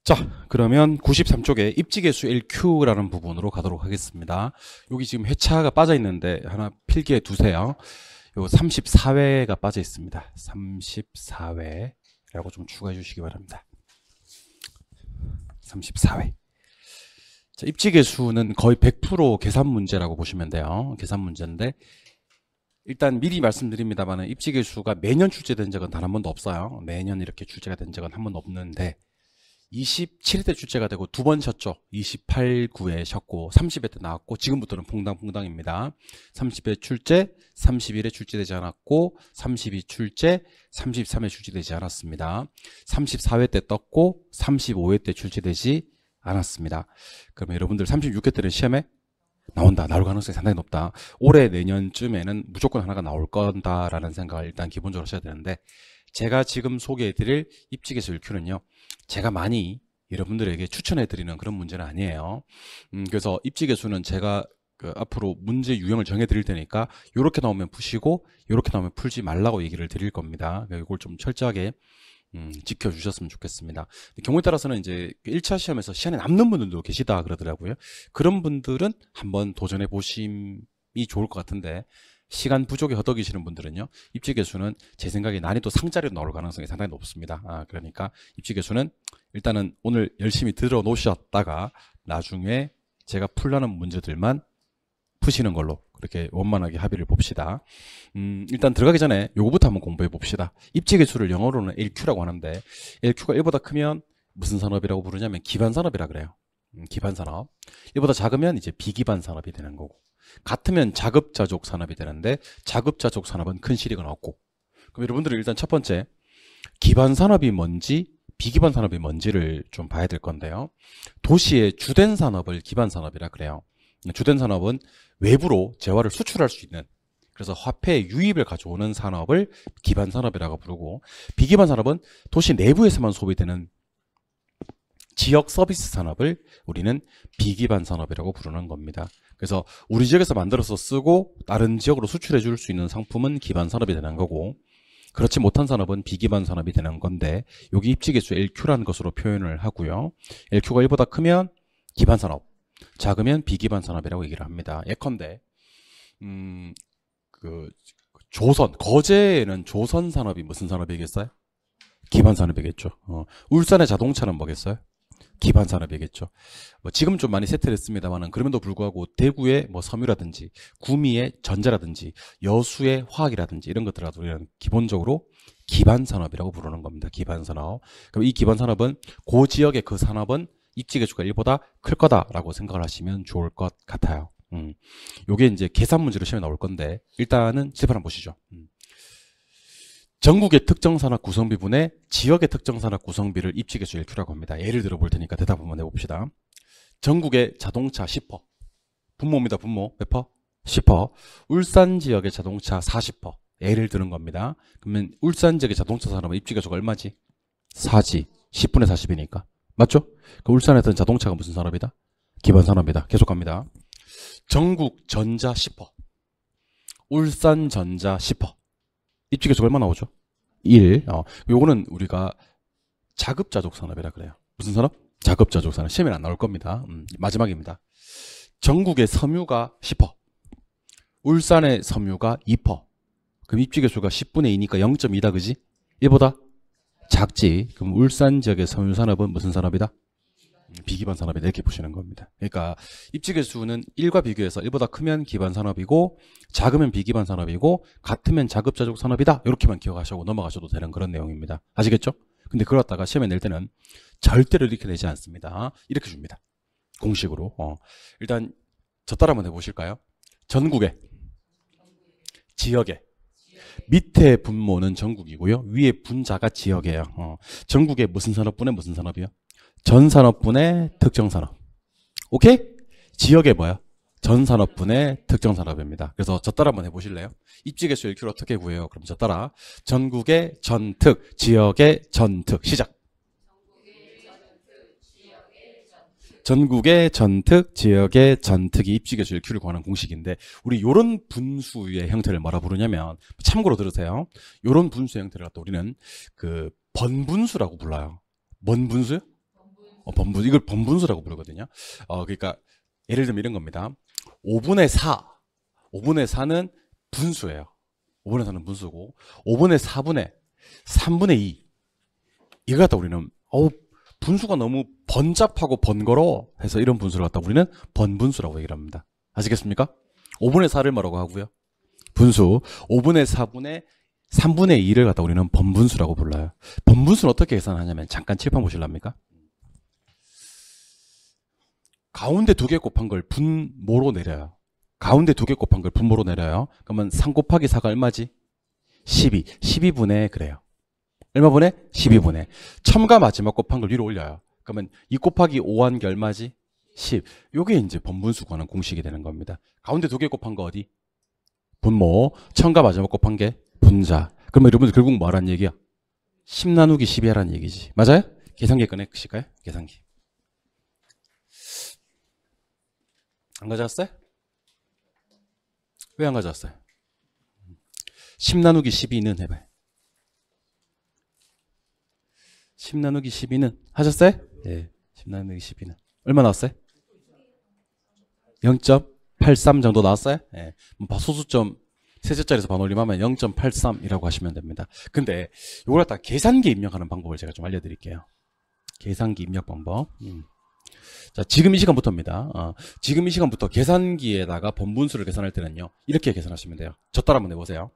자, 그러면 93쪽에 입지계수 LQ라는 부분으로 가도록 하겠습니다. 여기 지금 회차가 빠져 있는데 하나 필기해 두세요. 요 34회가 빠져 있습니다. 34회라고 좀 추가해 주시기 바랍니다. 34회. 자, 입지계수는 거의 100% 계산 문제라고 보시면 돼요. 계산 문제인데 일단 미리 말씀드립니다만 입지계수가 매년 출제된 적은 단 한 번도 없어요. 매년 이렇게 출제가 된 적은 한 번도 없는데 27회 때 출제가 되고 두 번 쉬었죠. 28, 9회 쉬었고 30회 때 나왔고 지금부터는 퐁당퐁당입니다. 30회 출제, 31회 출제되지 않았고 32 출제, 33회 출제되지 않았습니다. 34회 때 떴고 35회 때 출제되지 않았습니다. 그러면 여러분들 36회 때는 시험에 나온다. 나올 가능성이 상당히 높다. 올해 내년쯤에는 무조건 하나가 나올 거다라는 생각을 일단 기본적으로 하셔야 되는데 제가 지금 소개해드릴 입지계수 LQ는요. 제가 많이 여러분들에게 추천해드리는 그런 문제는 아니에요. 그래서 입지계수는 제가 앞으로 문제 유형을 정해드릴 테니까 이렇게 나오면 푸시고 이렇게 나오면 풀지 말라고 얘기를 드릴 겁니다. 이걸 좀 철저하게 지켜주셨으면 좋겠습니다. 경우에 따라서는 이제 1차 시험에서 시간에 남는 분들도 계시다 그러더라고요. 그런 분들은 한번 도전해 보심이 좋을 것 같은데 시간 부족에 허덕이시는 분들은요, 입지계수는 제 생각에 난이도 상자리로 나올 가능성이 상당히 높습니다. 그러니까 입지계수는 일단은 오늘 열심히 들어 놓으셨다가 나중에 제가 풀라는 문제들만 푸시는 걸로 그렇게 원만하게 합의를 봅시다. 일단 들어가기 전에 요거부터 한번 공부해 봅시다. 입지계수를 영어로는 LQ라고 하는데 LQ가 1보다 크면 무슨 산업이라고 부르냐면 기반산업이라 그래요. 기반산업. 1보다 작으면 이제 비기반산업이 되는 거고, 같으면 자급자족 산업이 되는데 자급자족 산업은 큰 실익은 없고. 그럼 여러분들은 일단 첫 번째 기반산업이 뭔지 비기반산업이 뭔지를 좀 봐야 될 건데요. 도시의 주된 산업을 기반산업이라 그래요. 주된 산업은 외부로 재화를 수출할 수 있는, 그래서 화폐의 유입을 가져오는 산업을 기반산업이라고 부르고, 비기반산업은 도시 내부에서만 소비되는 지역 서비스 산업을 우리는 비기반산업이라고 부르는 겁니다. 그래서 우리 지역에서 만들어서 쓰고 다른 지역으로 수출해 줄 수 있는 상품은 기반산업이 되는 거고, 그렇지 못한 산업은 비기반산업이 되는 건데 여기 입지계수 LQ라는 것으로 표현을 하고요. LQ가 1보다 크면 기반산업, 작으면 비기반산업이라고 얘기를 합니다. 예컨대 조선, 거제에는 조선 산업이 무슨 산업이겠어요? 기반산업이겠죠. 울산의 자동차는 뭐겠어요? 기반산업이겠죠. 지금 좀 많이 세트됐습니다만은 그럼에도 불구하고 대구의 섬유라든지 구미의 전자라든지 여수의 화학이라든지 이런 것들을 우리는 기본적으로 기반산업이라고 부르는 겁니다. 기반산업. 그럼 이 기반산업은 그 지역의 그 산업은 입지계수가 1보다 클 거다라고 생각을 하시면 좋을 것 같아요. 요게 이제 계산 문제로 시험에 나올 건데 일단은 실습 한번 보시죠. 전국의 특정산업 구성비분의 지역의 특정산업 구성비를 입지계수 LQ라고 합니다. 예를 들어 볼 테니까 대답 한번 해봅시다. 전국의 자동차 10%. 분모입니다. 분모. 몇 퍼? 10%. 울산 지역의 자동차 40%. 예를 드는 겁니다. 그러면 울산 지역의 자동차 산업은 입지계수가 얼마지? 4지. 10분의 40이니까. 맞죠? 그 울산에 있던 자동차가 무슨 산업이다? 기반산업이다. 계속 갑니다. 전국 전자 10%. 울산 전자 10%. 입지계수가 얼마 나오죠? 1. 요거는 우리가 자급자족 산업이라 그래요. 무슨 산업? 자급자족 산업. 시험에 안 나올 겁니다. 마지막입니다. 전국의 섬유가 10%. 울산의 섬유가 2%. 그럼 입지계수가 10분의 2니까 0.2다, 그지? 1보다 작지. 그럼 울산 지역의 섬유 산업은 무슨 산업이다? 비기반 산업이다, 이렇게 보시는 겁니다. 그러니까 입지계수는 1과 비교해서 1보다 크면 기반 산업이고 작으면 비기반 산업이고 같으면 자급자족 산업이다, 이렇게만 기억하시고 넘어가셔도 되는 그런 내용입니다. 아시겠죠? 근데 그걸 갖다가 시험에 낼 때는 절대로 이렇게 내지 않습니다. 이렇게 줍니다. 공식으로. 일단 저 따라 한번 해보실까요? 전국의, 지역의, 밑에 분모는 전국이고요, 위에 분자가 지역이에요. 전국의 무슨 산업분의 무슨 산업이요? 전산업분의 특정산업. 오케이? 지역의 뭐야? 전산업분의 특정산업입니다. 그래서 저 따라 한번 해보실래요? 입지계수 LQ를 어떻게 구해요? 그럼 저 따라. 전국의 전특, 지역의 전특. 시작. 전국의 전특, 지역의 전특이 입지계수 LQ를 구하는 공식인데, 우리 요런 분수의 형태를 뭐라 부르냐면, 참고로 들으세요. 요런 분수의 형태를 갖다 우리는 번분수라고 불러요. 뭔 분수요? 이걸 번분수라고 부르거든요. 그러니까 예를 들면 이런 겁니다. 5분의 4. 5분의 4는 분수예요. 5분의 4는 분수고 5분의 4분의 3분의 2. 이거 갖다 우리는 분수가 너무 번잡하고 번거로워 해서 이런 분수를 갖다 우리는 번분수라고 얘기를 합니다. 아시겠습니까? 5분의 4를 뭐라고 하고요? 분수. 5분의 4분의 3분의 2를 갖다 우리는 번분수라고 불러요. 번분수는 어떻게 계산하냐면 잠깐 칠판 보실랍니까? 가운데 두 개 곱한 걸 분모로 내려요. 가운데 두 개 곱한 걸 분모로 내려요. 그러면 3 곱하기 4가 얼마지? 12. 12분의 그래요. 얼마 분의? 12분의. 첨가 마지막 곱한 걸 위로 올려요. 그러면 2 곱하기 5 한 게 얼마지? 10. 요게 이제 번분수 구하는 공식이 되는 겁니다. 가운데 두 개 곱한 거 어디? 분모. 첨가 마지막 곱한 게 분자. 그러면 여러분들 결국 뭐 하라는 얘기야? 10 나누기 12 하라는 얘기지. 맞아요? 계산기 꺼내실까요? 계산기. 안 가져왔어요? 왜 안 가져왔어요? 10 나누기 12는 해봐요. 10 나누기 12는 하셨어요? 네. 10 나누기 12는 얼마 나왔어요? 0.83 정도 나왔어요? 네. 소수점 세제짜리에서 반올림하면 0.83이라고 하시면 됩니다. 근데 이걸 갖다 계산기 입력하는 방법을 제가 좀 알려드릴게요. 계산기 입력 방법. 자, 지금 이 시간부터입니다. 지금 이 시간부터 계산기에다가 번분수를 계산할 때는요, 이렇게 계산하시면 돼요. 저 따라 한번 해보세요.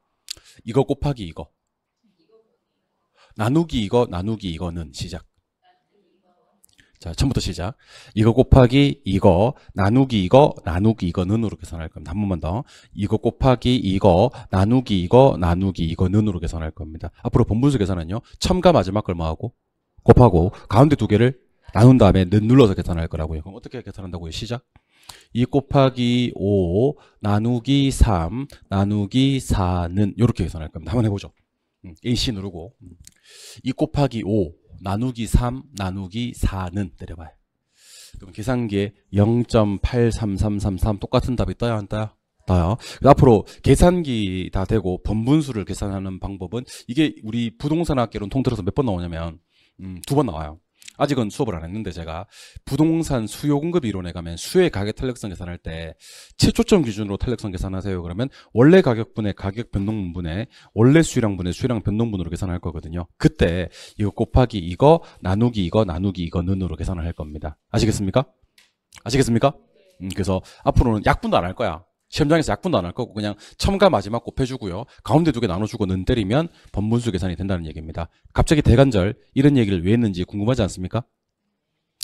이거 곱하기 이거. 나누기 이거, 나누기 이거는 시작. 자, 처음부터 시작. 이거 곱하기 이거, 나누기 이거, 나누기 이거는으로 계산할 겁니다. 한 번만 더. 이거 곱하기 이거, 나누기 이거, 나누기 이거는으로 계산할 겁니다. 앞으로 번분수 계산은요, 첨가 마지막 걸 뭐하고? 곱하고, 가운데 두 개를 나눈 다음에 는 눌러서 계산할 거라고요. 그럼 어떻게 계산한다고요? 시작. 2 곱하기 5, 나누기 3, 나누기 4는 이렇게 계산할 겁니다. 한번 해보죠. AC 누르고 2 곱하기 5, 나누기 3, 나누기 4는 때려봐요. 그럼 계산기에 0.83333 똑같은 답이 떠요, 안 떠요? 떠요. 앞으로 계산기 다 되고 번분수를 계산하는 방법은 이게 우리 부동산학개론 통틀어서 몇 번 나오냐면 2번 나와요. 아직은 수업을 안 했는데 제가 부동산 수요 공급 이론에 가면 수의 가격 탄력성 계산할 때 최초점 기준으로 탄력성 계산하세요. 그러면 원래 가격분의 가격 변동분의 원래 수량분의 수량 변동분으로 계산할 거거든요. 그때 이거 곱하기 이거 나누기 이거 나누기 이거는으로 계산을 할 겁니다. 아시겠습니까? 아시겠습니까? 그래서 앞으로는 약분도 안 할 거야. 시험장에서 약분도 안 할 거고 그냥 첨가 마지막 곱해주고요. 가운데 두 개 나눠주고 는 때리면 번분수 계산이 된다는 얘기입니다. 갑자기 대간절 이런 얘기를 왜 했는지 궁금하지 않습니까?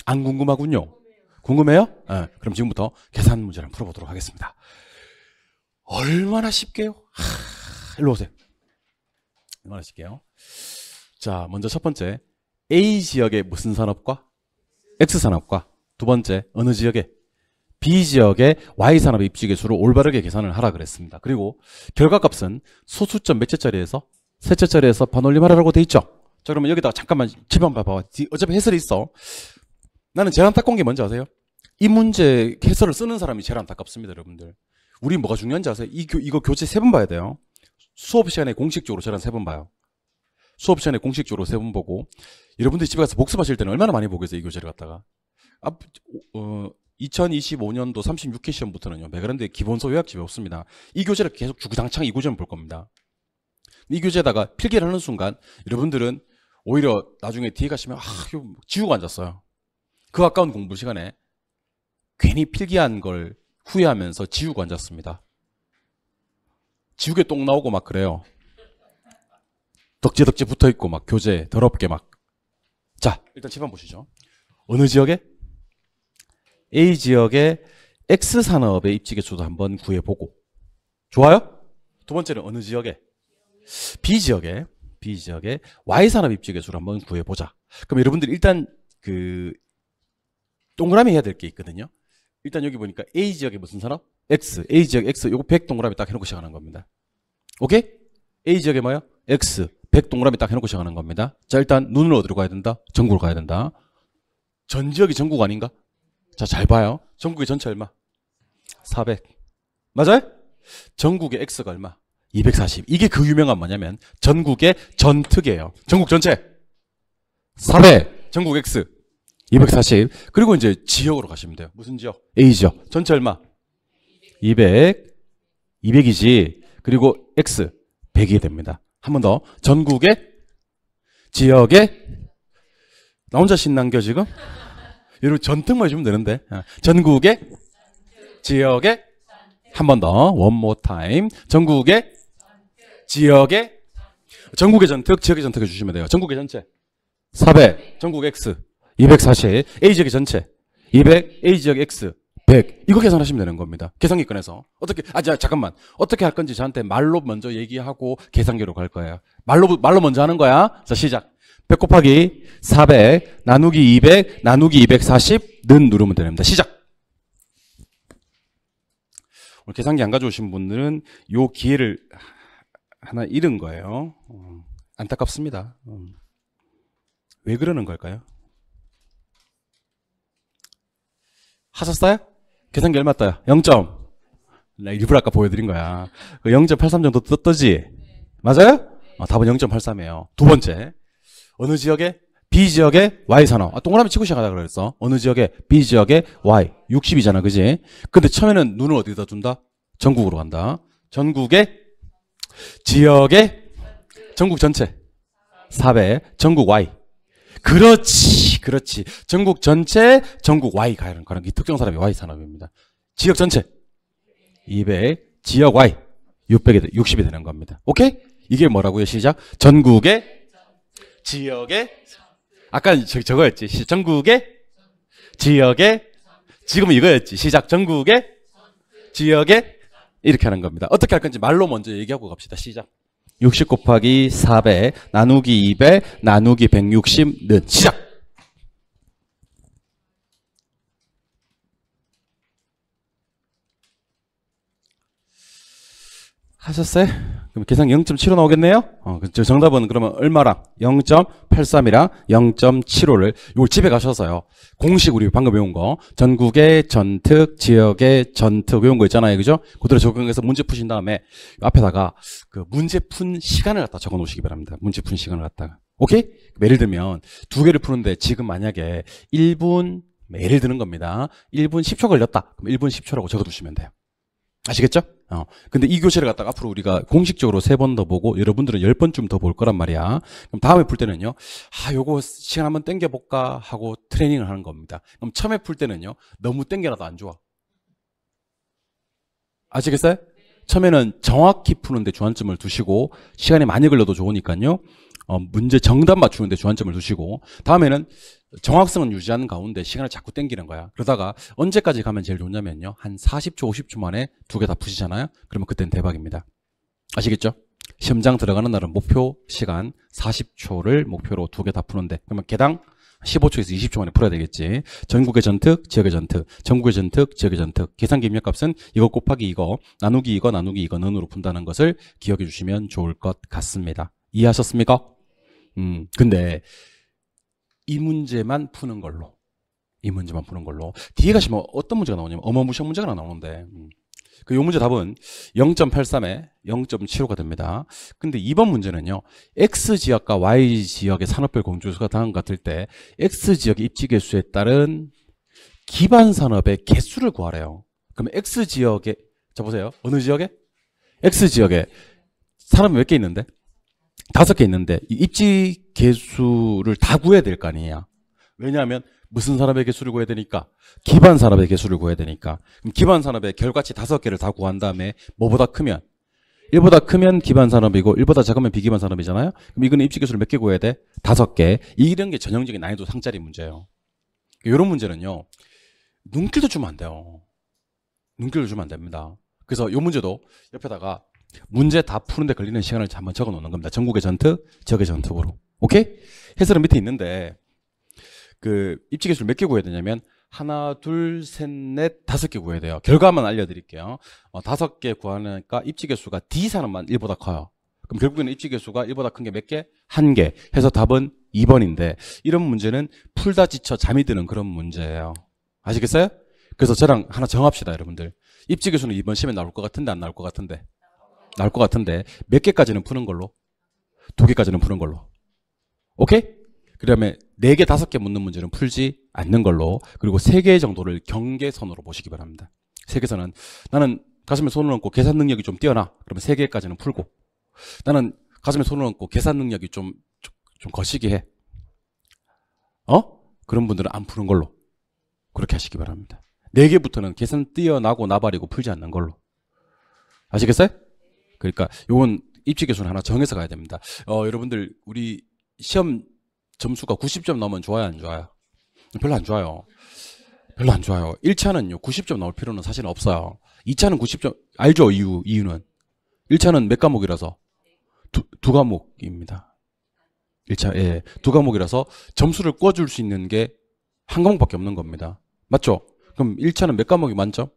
안 궁금하군요. 궁금해요? 네, 그럼 지금부터 계산 문제를 풀어보도록 하겠습니다. 얼마나 쉽게요? 일로 오세요. 얼마나 쉽게요? 자, 먼저 첫 번째 A 지역의 무슨 산업과 X 산업과 두 번째 어느 지역의 B지역의 Y산업의 입지 개수를 올바르게 계산을 하라 그랬습니다. 그리고 결과값은 소수점 몇째 자리에서 셋째 자리에서 반올림하라고 돼 있죠. 자, 그러면 여기다가 잠깐만 칠판 봐봐. 어차피 해설이 있어. 나는 제일 안타까운 게 뭔지 아세요? 이 문제 해설을 쓰는 사람이 제일 안타깝습니다, 여러분들. 우리 뭐가 중요한지 아세요? 이거 교재 3번 봐야 돼요. 수업 시간에 공식적으로 저랑 3번 봐요. 수업 시간에 공식적으로 3번 보고 여러분들이 집에 가서 복습하실 때는 얼마나 많이 보겠어요, 이 교재를 갖다가. 2025년도 36회 시험부터는요, 매그랜드의 기본서 요약집이 없습니다. 이 교재를 계속 주구장창 이 교재만 볼 겁니다. 이 교재에다가 필기를 하는 순간 여러분들은 오히려 나중에 뒤에 가시면 이거 지우고 앉았어요. 그 아까운 공부 시간에 괜히 필기한 걸 후회하면서 지우고 앉았습니다. 지우개 똥 나오고 막 그래요. 덕지덕지 붙어있고 막 교재 더럽게 막. 자, 일단 칠판 보시죠. 어느 지역에? A지역의 X산업의 입지 개수도 한번 구해보고. 좋아요? 두 번째는 어느 지역에? B지역의 Y산업 입지 개수를 한번 구해보자. 그럼 여러분들 일단 동그라미 해야 될 게 있거든요. 일단 여기 보니까 A지역의 무슨 산업? X. A지역 X. 요거 100 동그라미 딱 해놓고 시작하는 겁니다. 오케이? A지역에 뭐요? X. 100 동그라미 딱 해놓고 시작하는 겁니다. 자, 일단 눈을 어디로 가야 된다? 전국으로 가야 된다. 전 지역이 전국 아닌가? 자, 잘 봐요. 전국의 전체 얼마? 400. 맞아요? 전국의 X가 얼마? 240. 이게 그 유명한 뭐냐면 전국의 전특이에요. 전국 전체 400. 전국 X. 240. 그리고 이제 지역으로 가시면 돼요. 무슨 지역? A 지역. 전체 얼마? 200. 200이지. 그리고 X 100이 됩니다. 한 번 더. 전국의 지역의 나 혼자 신난겨 지금? 여러분 전특만 해주면 되는데. 전국의 지역의 한 번 더. one more time. 전국의 지역의 전국의 전특, 지역의 전특 해주시면 돼요. 전국의 전체 400, 전국 X 240, A 지역의 전체 200, A 지역 X 100. 이거 계산하시면 되는 겁니다. 계산기 꺼내서. 어떻게, 잠깐만. 어떻게 할 건지 저한테 말로 먼저 얘기하고 계산기로 갈 거예요. 말로 먼저 하는 거야. 자, 시작. 100 곱하기 400, 나누기 200, 나누기 240는 누르면 됩니다. 시작. 오늘 계산기 안 가져오신 분들은 요 기회를 하나 잃은 거예요. 안타깝습니다. 왜 그러는 걸까요? 하셨어요? 계산기 얼마 떠요? 0점. 나 일부러 아까 보여드린 거야. 0.83 정도 뜨지? 맞아요? 답은 0.83이에요. 두 번째. 어느 지역에? B 지역에 Y 산업. 동그라미 치고 시작하자 그랬어. 어느 지역에? B 지역에 Y. 60이잖아, 그지? 근데 처음에는 눈을 어디다 둔다? 전국으로 간다. 전국의 지역의 전국 전체 400, 전국 Y. 그렇지. 전국 전체, 전국 Y 가는 이 특정 사람이 Y 산업입니다. 지역 전체 200, 지역 Y 600이 60이 되는 겁니다. 오케이? 이게 뭐라고요? 시작. 전국의 지역의 아까 저거였지. 전국의 지역의 지금은 이거였지. 시작. 전국의 지역의 이렇게 하는 겁니다. 어떻게 할 건지 말로 먼저 얘기하고 갑시다. 시작. 60 곱하기 400 나누기 200 나누기 160는 시작. 하셨어요? 그럼 계산 0.75 나오겠네요? 정답은 그러면 얼마랑? 0.83이랑 0.75를 이걸 집에 가셔서요. 공식 우리 방금 외운 거 전국의 전특, 지역의 전특 외운 거 있잖아요. 그죠? 그대로 적용해서 문제 푸신 다음에 앞에다가 그 문제 푼 시간을 갖다 적어 놓으시기 바랍니다. 문제 푼 시간을 갖다가. 오케이? 예를 들면 두 개를 푸는데 지금 만약에 1분 예를 드는 겁니다. 1분 10초 걸렸다. 그럼 1분 10초라고 적어 두시면 돼요. 아시겠죠? 근데 이 교재를 갖다가 앞으로 우리가 공식적으로 3번 더 보고 여러분들은 10번쯤 더 볼 거란 말이야. 그럼 다음에 풀 때는요. 요거 시간 한번 땡겨볼까 하고 트레이닝을 하는 겁니다. 그럼 처음에 풀 때는요. 너무 땡겨놔도 안 좋아. 아시겠어요? 처음에는 정확히 푸는데 주안점을 두시고 시간이 많이 걸려도 좋으니까요. 문제 정답 맞추는데 주안점을 두시고 다음에는 정확성은 유지하는 가운데 시간을 자꾸 땡기는 거야. 그러다가 언제까지 가면 제일 좋냐면요. 한 40초, 50초 만에 두 개 다 푸시잖아요. 그러면 그때는 대박입니다. 아시겠죠? 시험장 들어가는 날은 목표 시간 40초를 목표로 두 개 다 푸는데 그러면 개당 15초에서 20초 만에 풀어야 되겠지. 전국의 전특, 지역의 전특, 전국의 전특, 지역의 전특. 계산기 입력값은 이거 곱하기 이거, 나누기 이거, 나누기 이거 는으로 푼다는 것을 기억해 주시면 좋을 것 같습니다. 이해하셨습니까? 근데 이 문제만 푸는 걸로 뒤에 가시면 어떤 문제가 나오냐면 어마무시한 문제가 나오는데 요 문제 답은 0.83에 0.75가 됩니다. 근데 이번 문제는요. X지역과 Y지역의 산업별 공조수가 다음과 같을 때 X지역의 입지 개수에 따른 기반 산업의 개수를 구하래요. 그럼 X지역에 자 보세요. 어느 지역에? X지역에 산업이 몇 개 있는데? 5개 있는데 이 입지 개수를 다 구해야 될 거 아니에요. 왜냐하면 무슨 산업의 개수를 구해야 되니까? 기반 산업의 개수를 구해야 되니까. 그럼 기반 산업의 결과치 5개를 다 구한 다음에 뭐보다 크면? 1보다 크면 기반 산업이고 1보다 작으면 비기반 산업이잖아요. 그럼 이거는 입지 개수를 몇 개 구해야 돼? 5개. 이런 게 전형적인 난이도 상짜리 문제예요. 이런 문제는요. 눈길도 주면 안 돼요. 눈길도 주면 안 됩니다. 그래서 이 문제도 옆에다가 문제 다 푸는데 걸리는 시간을 한번 적어 놓는 겁니다. 전국의 전특, 지역의 전특으로. 오케이? 해설은 밑에 있는데 그 입지 개수를 몇 개 구해야 되냐면 하나, 둘, 셋, 넷, 5개 구해야 돼요. 결과만 알려드릴게요. 5개 구하니까 입지 개수가 D 산업만 1보다 커요. 그럼 결국에는 입지 개수가 1보다 큰 게 몇 개? 1개. 해서 답은 2번인데 이런 문제는 풀다 지쳐 잠이 드는 그런 문제예요. 아시겠어요? 그래서 저랑 하나 정합시다, 여러분들. 입지 개수는 이번 시험에 나올 것 같은데 안 나올 것 같은데? 나올 것 같은데 몇 개까지는 푸는 걸로? 2개까지는 푸는 걸로. 오케이? 그 다음에 4개, 5개 묻는 문제는 풀지 않는 걸로, 그리고 3개 정도를 경계선으로 보시기 바랍니다. 3개선은 나는 가슴에 손을 얹고 계산 능력이 좀 뛰어나. 그러면 3개까지는 풀고, 나는 가슴에 손을 얹고 계산 능력이 좀 거시기 해. 그런 분들은 안 푸는 걸로 그렇게 하시기 바랍니다. 4개부터는 계산 뛰어나고 나발이고 풀지 않는 걸로. 아시겠어요? 그러니까 요건 입지 기준 하나 정해서 가야 됩니다. 여러분들 우리 시험 점수가 90점 나오면 좋아요, 안 좋아요? 별로 안 좋아요. 별로 안 좋아요. 1차는요 90점 나올 필요는 사실 없어요. 2차는 90점 알죠? 이유는 1차는 몇 과목이라서 두 과목입니다. 1차, 예, 2과목이라서 점수를 꿔줄 수 있는 게 한 과목밖에 없는 겁니다. 맞죠? 그럼 1차는 몇 과목이 만점?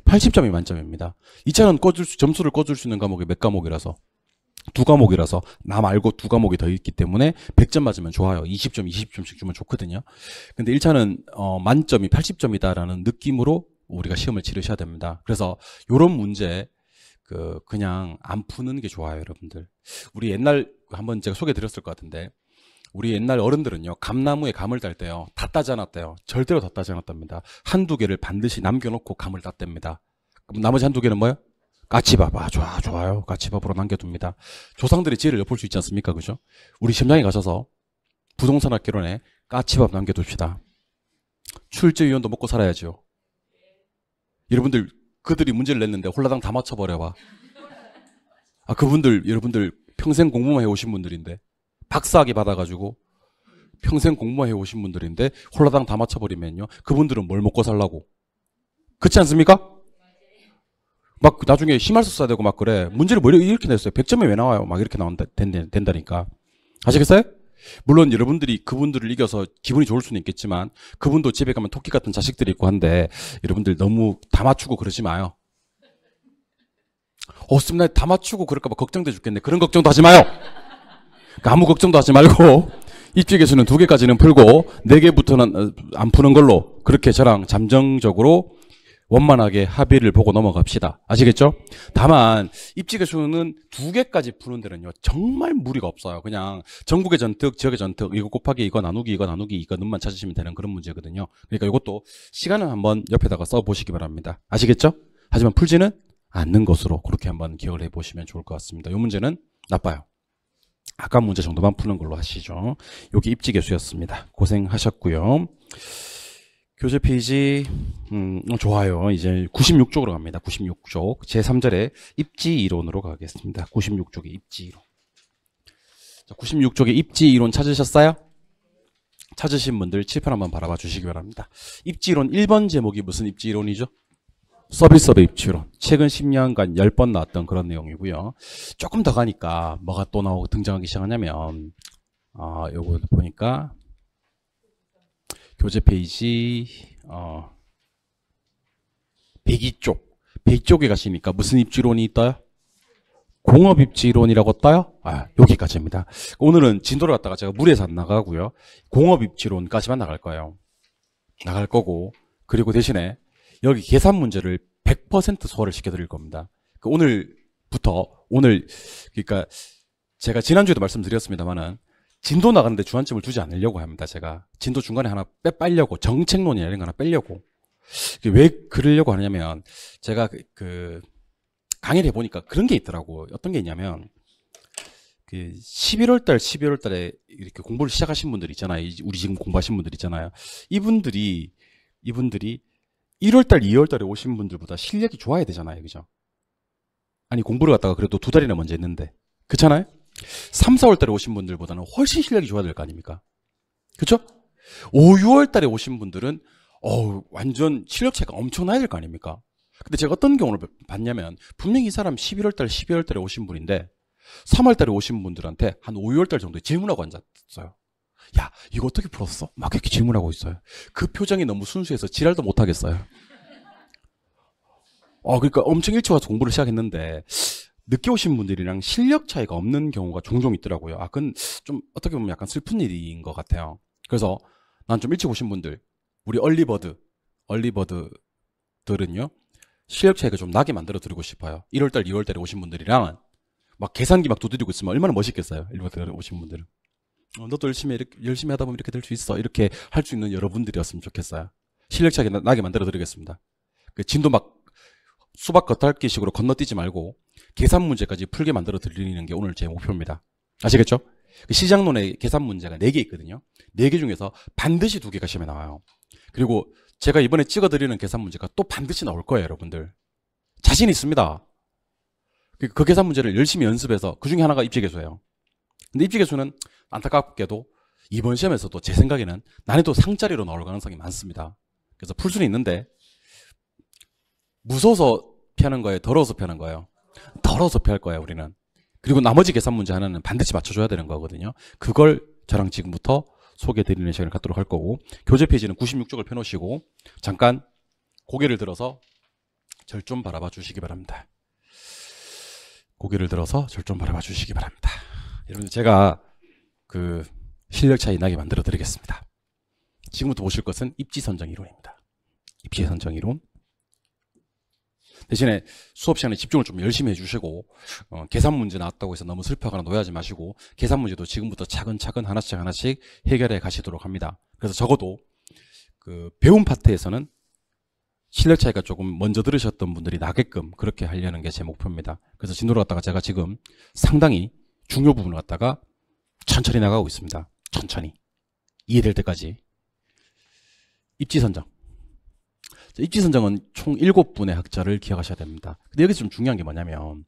80점이 만점입니다. 2차는 점수를 꿔줄 수 있는 과목이 몇 과목이라서? 2과목이라서 나 말고 2과목이 더 있기 때문에 100점 맞으면 좋아요. 20점, 20점씩 주면 좋거든요. 근데 1차는 만점이 80점이다라는 느낌으로 우리가 시험을 치르셔야 됩니다. 그래서 요런 문제 그냥 안 푸는 게 좋아요, 여러분들. 우리 옛날 한번 제가 소개해 드렸을 것 같은데, 우리 옛날 어른들은요 감나무에 감을 딸 때요 다 따지 않았대요. 절대로 다 따지 않았답니다. 한두 개를 반드시 남겨놓고 감을 땄답니다. 그럼 나머지 한두 개는 뭐예요? 까치밥. 좋아요. 까치밥으로 남겨둡니다. 조상들의 지혜를 엿볼 수 있지 않습니까? 그죠? 우리 시험장에 가셔서 부동산 학개론에 까치밥 남겨둡시다. 출제위원도 먹고 살아야죠. 여러분들 그들이 문제를 냈는데 홀라당 다 맞춰버려봐. 여러분들 평생 공부만 해오신 분들인데, 박사학위 받아가지고 평생 공부만 해오신 분들인데 홀라당 다 맞춰버리면요 그분들은 뭘 먹고 살라고. 그렇지 않습니까? 막 나중에 심할서 써야 되고 막 그래. 문제를 뭐 이렇게 냈어요. 100점이 왜 나와요? 막 이렇게 된다니까. 아시겠어요? 물론 여러분들이 그분들을 이겨서 기분이 좋을 수는 있겠지만 그분도 집에 가면 토끼 같은 자식들이 있고 한데, 여러분들 너무 다 맞추고 그러지 마요. 나 다 맞추고 그럴까 봐 걱정돼 죽겠네. 그런 걱정도 하지 마요. 그러니까 아무 걱정도 하지 말고 입지 개수는 2개까지는 풀고 4개부터는 안 푸는 걸로, 그렇게 저랑 잠정적으로 원만하게 합의를 보고 넘어갑시다. 아시겠죠? 다만 입지 개수는 2개까지 푸는 데는요 정말 무리가 없어요. 그냥 전국의 전특, 지역의 전특, 이거 곱하기 이거 나누기 이거 눈만 찾으시면 되는 그런 문제거든요. 그러니까 이것도 시간을 한번 옆에다가 써보시기 바랍니다. 아시겠죠? 하지만 풀지는 않는 것으로 그렇게 한번 기억을 해보시면 좋을 것 같습니다. 이 문제는 나빠요. 아까 문제 정도만 푸는 걸로 하시죠. 여기 입지 개수였습니다. 고생하셨고요. 교재 페이지 좋아요. 이제 96쪽으로 갑니다. 96쪽 제3절의 입지 이론으로 가겠습니다. 96쪽의 입지 이론. 자, 96쪽의 입지 이론 찾으셨어요? 찾으신 분들 칠판 한번 바라봐 주시기 바랍니다. 입지 이론 1번 제목이 무슨 입지 이론이죠? 서비스업의 입지론. 최근 10년간 10번 나왔던 그런 내용이고요. 조금 더 가니까 뭐가 또 나오고 등장하기 시작하냐면, 요거 보니까 교재 페이지 102쪽 102쪽에 가시니까 무슨 입지론이 떠요? 공업 입지론이라고 떠요? 여기까지입니다. 오늘은 진도를 갖다가 제가 무리해서 안 나가고요. 공업 입지론까지만 나갈 거예요. 나갈 거고, 그리고 대신에 여기 계산 문제를 100% 소화를 시켜드릴 겁니다. 그러니까 제가 지난주에도 말씀드렸습니다만은 진도 나가는데 주안점을 두지 않으려고 합니다. 제가 진도 중간에 하나 빼려고, 정책론이나 이런 거 하나 빼려고. 왜 그러려고 하냐면, 제가 강의를 해보니까 그런 게 있더라고. 어떤 게 있냐면, 11월 달에 이렇게 공부를 시작하신 분들 있잖아요. 우리 지금 공부하신 분들 있잖아요. 이분들이 1월달, 2월달에 오신 분들보다 실력이 좋아야 되잖아요. 그죠? 아니, 공부를 갖다가 그래도 2달이나 먼저 했는데. 그렇잖아요? 3, 4월달에 오신 분들보다는 훨씬 실력이 좋아야 될 거 아닙니까? 그쵸? 5, 6월달에 오신 분들은, 완전 실력 차이가 엄청나야 될 거 아닙니까? 근데 제가 어떤 경우를 봤냐면, 분명히 이 사람 11월달, 12월달에 오신 분인데, 3월달에 오신 분들한테 한 5, 6월달 정도에 질문하고 앉았어요. 야, 이거 어떻게 풀었어? 막 이렇게 질문하고 있어요. 그 표정이 너무 순수해서 지랄도 못하겠어요. 그러니까 엄청 일찍 와서 공부를 시작했는데 늦게 오신 분들이랑 실력 차이가 없는 경우가 종종 있더라고요. 그건 좀 어떻게 보면 약간 슬픈 일인 것 같아요. 그래서 난 좀 일찍 오신 분들, 우리 얼리버드들은요 실력 차이가 좀 나게 만들어 드리고 싶어요. 1월달, 2월달에 오신 분들이랑 막 계산기 막 두드리고 있으면 얼마나 멋있겠어요. 1월달에 오신 분들은. 너도 열심히 하다 보면 이렇게 될 수 있어. 이렇게 할 수 있는 여러분들이었으면 좋겠어요. 실력 차이 나게 만들어 드리겠습니다. 그 진도 막 수박 겉핥기 식으로 건너뛰지 말고 계산 문제까지 풀게 만들어 드리는 게 오늘 제 목표입니다. 아시겠죠? 그 시장론의 계산 문제가 4개 있거든요. 4개 중에서 반드시 2개가 시험에 나와요. 그리고 제가 이번에 찍어 드리는 계산 문제가 또 반드시 나올 거예요, 여러분들. 자신 있습니다. 그 계산 문제를 열심히 연습해서 그 중에 하나가 입지계수예요. 근데 입지계수는 안타깝게도 이번 시험에서도 제 생각에는 난이도 상자리로 나올 가능성이 많습니다. 그래서 풀 수는 있는데 무서워서 피하는 거예요? 더러워서 피하는 거예요? 더러워서 피할 거예요, 우리는. 그리고 나머지 계산 문제 하나는 반드시 맞춰줘야 되는 거거든요. 그걸 저랑 지금부터 소개해드리는 시간을 갖도록 할 거고, 교재 페이지는 96쪽을 펴놓으시고 잠깐 고개를 들어서 절 좀 바라봐 주시기 바랍니다. 고개를 들어서 절 좀 바라봐 주시기 바랍니다. 여러분들, 제가 그 실력 차이 나게 만들어 드리겠습니다. 지금부터 보실 것은 입지선정 이론입니다. 입지선정 이론. 대신에 수업 시간에 집중을 좀 열심히 해주시고, 계산 문제 나왔다고 해서 너무 슬퍼하거나 노여하지 마시고, 계산 문제도 지금부터 차근차근 하나씩 해결해 가시도록 합니다. 그래서 적어도 그 배움 파트에서는 실력 차이가 조금 먼저 들으셨던 분들이 나게끔 그렇게 하려는 게 제 목표입니다. 그래서 진도를 갖다가 제가 지금 상당히 중요 부분을 갖다가 천천히 나가고 있습니다. 천천히 이해될 때까지. 입지선정. 입지선정은 총 7분의 학자를 기억하셔야 됩니다. 근데 여기서 좀 중요한 게 뭐냐면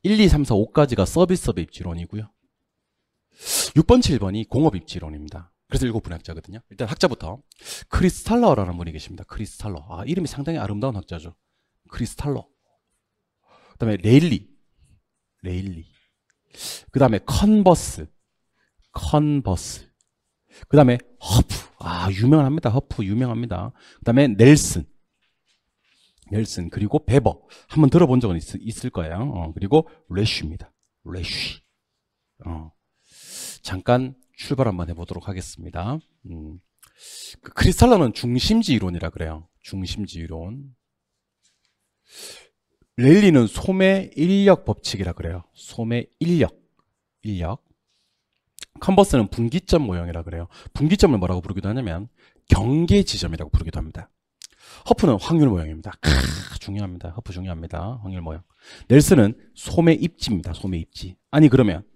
1, 2, 3, 4, 5까지가 서비스업 입지론이고요. 6번, 7번이 공업 입지론입니다. 그래서 7분의 학자거든요. 일단 학자부터 크리스탈러라는 분이 계십니다. 크리스탈러. 아, 이름이 상당히 아름다운 학자죠. 크리스탈러. 그 다음에 레일리. 그 다음에 컨버스. 그 다음에 허프. 아, 유명합니다. 허프 유명합니다. 그 다음에 넬슨. 그리고 베버. 한번 들어본 적은 있을 거예요. 그리고 레쉬입니다. 레쉬. 잠깐 출발 한번 해보도록 하겠습니다. 그 크리스탈러는 중심지 이론이라 그래요. 중심지 이론. 레일리는 소매 인력 법칙이라 그래요. 소매 인력. 컨버스는 분기점 모형이라 그래요. 분기점을 뭐라고 부르기도 하냐면 경계 지점이라고 부르기도 합니다. 허프는 확률 모형입니다. 중요합니다. 허프 중요합니다. 확률 모형. 넬슨은 소매 입지입니다. 소매 입지. 아니 그러면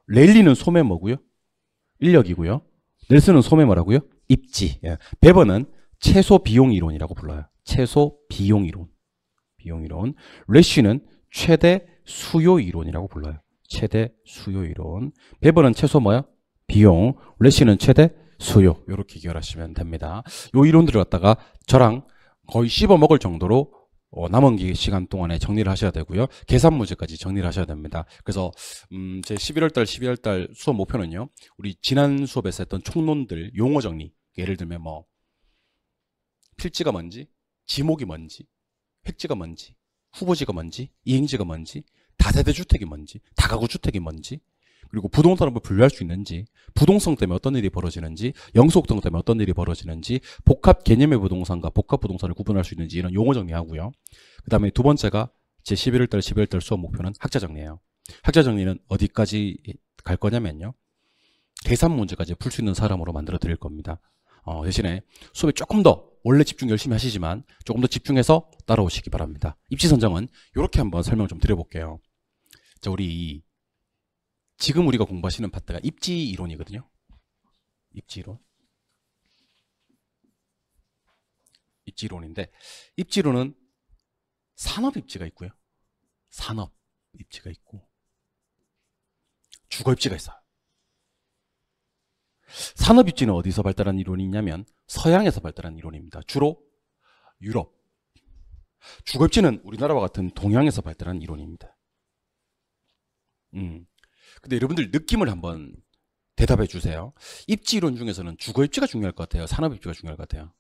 레일리는 소매 뭐고요? 인력이고요. 넬슨은 소매 뭐라고요? 입지. 예. 베버는 최소 비용 이론이라고 불러요. 최소 비용 이론. 레쉬는 최대 수요 이론이라고 불러요. 최대 수요 이론. 베버는 최소 뭐야? 비용. 레쉬는 최대 수요. 이렇게 기억하시면 됩니다. 요 이론들을 갖다가 저랑 거의 씹어 먹을 정도로 남은 시간 동안에 정리를 하셔야 되고요. 계산 문제까지 정리를 하셔야 됩니다. 그래서 제 11월달, 12월달 수업 목표는요. 우리 지난 수업에서 했던 총론들 용어 정리. 예를 들면 뭐 필지가 뭔지, 지목이 뭔지, 획지가 뭔지, 후보지가 뭔지, 이행지가 뭔지, 다세대 주택이 뭔지, 다가구 주택이 뭔지, 그리고 부동산을 분류할 수 있는지, 부동성 때문에 어떤 일이 벌어지는지, 영수옥등 때문에 어떤 일이 벌어지는지, 복합 개념의 부동산과 복합 부동산을 구분할 수 있는지 이런 용어 정리하고요. 그 다음에 두 번째가 제 11월달, 12월달 수업 목표는 학자 정리예요. 학자 정리는 어디까지 갈 거냐면요. 계산 문제까지 풀 수 있는 사람으로 만들어 드릴 겁니다. 대신에 수업에 조금 더 원래 집중 열심히 하시지만 조금 더 집중해서 따라오시기 바랍니다. 입지 선정은 이렇게 한번 설명 좀 드려볼게요. 자, 우리 지금 우리가 공부하시는 파트가 입지 이론이거든요. 입지 이론인데 입지 이론은 산업 입지가 있고요. 산업 입지가 있고 주거 입지가 있어요. 산업 입지는 어디서 발달한 이론이 있냐면 서양에서 발달한 이론입니다. 주로 유럽. 주거 입지는 우리나라와 같은 동양에서 발달한 이론입니다. 근데 여러분들 느낌을 한번 대답해 주세요. 입지 이론 중에서는 주거 입지가 중요할 것 같아요? 산업 입지가 중요할 것 같아요?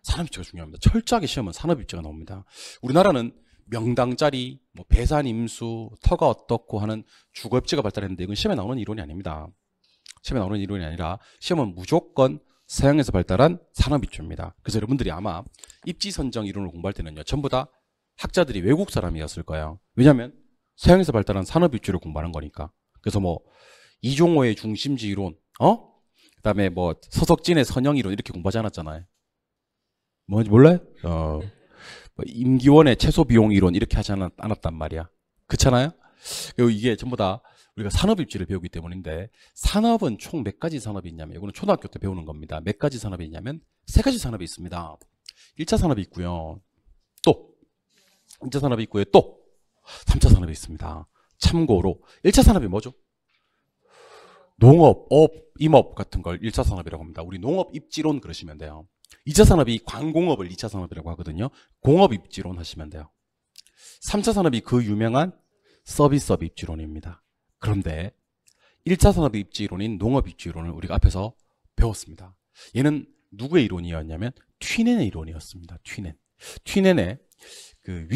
산업 입지가 중요합니다. 철저하게 시험은 산업 입지가 나옵니다. 우리나라는 명당짜리, 뭐 배산 임수, 터가 어떻고 하는 주거 입지가 발달했는데 이건 시험에 나오는 이론이 아닙니다. 시험에 나오는 이론이 아니라 시험은 무조건 서양에서 발달한 산업 입지입니다. 그래서 여러분들이 아마 입지 선정 이론을 공부할 때는요, 전부 다 학자들이 외국 사람이었을 거예요. 왜냐하면 서양에서 발달한 산업 입지를 공부하는 거니까. 그래서 뭐 이종호의 중심지 이론, 그다음에 뭐 서석진의 선형이론 이렇게 공부하지 않았잖아요. 뭔지 몰라요? 뭐 임기원의 최소 비용 이론 이렇게 하지 않았단 말이야. 그렇잖아요? 그리고 이게 전부 다 우리가 산업 입지를 배우기 때문인데, 산업은 총 몇 가지 산업이 있냐면, 이거는 초등학교 때 배우는 겁니다. 몇 가지 산업이 있냐면 세 가지 산업이 있습니다. 1차 산업이 있고요. 또 2차 산업이 있고요. 또 3차 산업이 있습니다. 참고로 1차 산업이 뭐죠? 농업, 업, 임업 같은 걸 1차 산업이라고 합니다. 우리 농업 입지론 그러시면 돼요. 2차 산업이 광공업을 2차 산업이라고 하거든요. 공업 입지론 하시면 돼요. 3차 산업이 그 유명한 서비스업 입지론입니다. 그런데 1차 산업 입지론인 농업 입지론을 우리가 앞에서 배웠습니다. 얘는 누구의 이론이었냐면 튀넨의 이론이었습니다. 튀넨의 그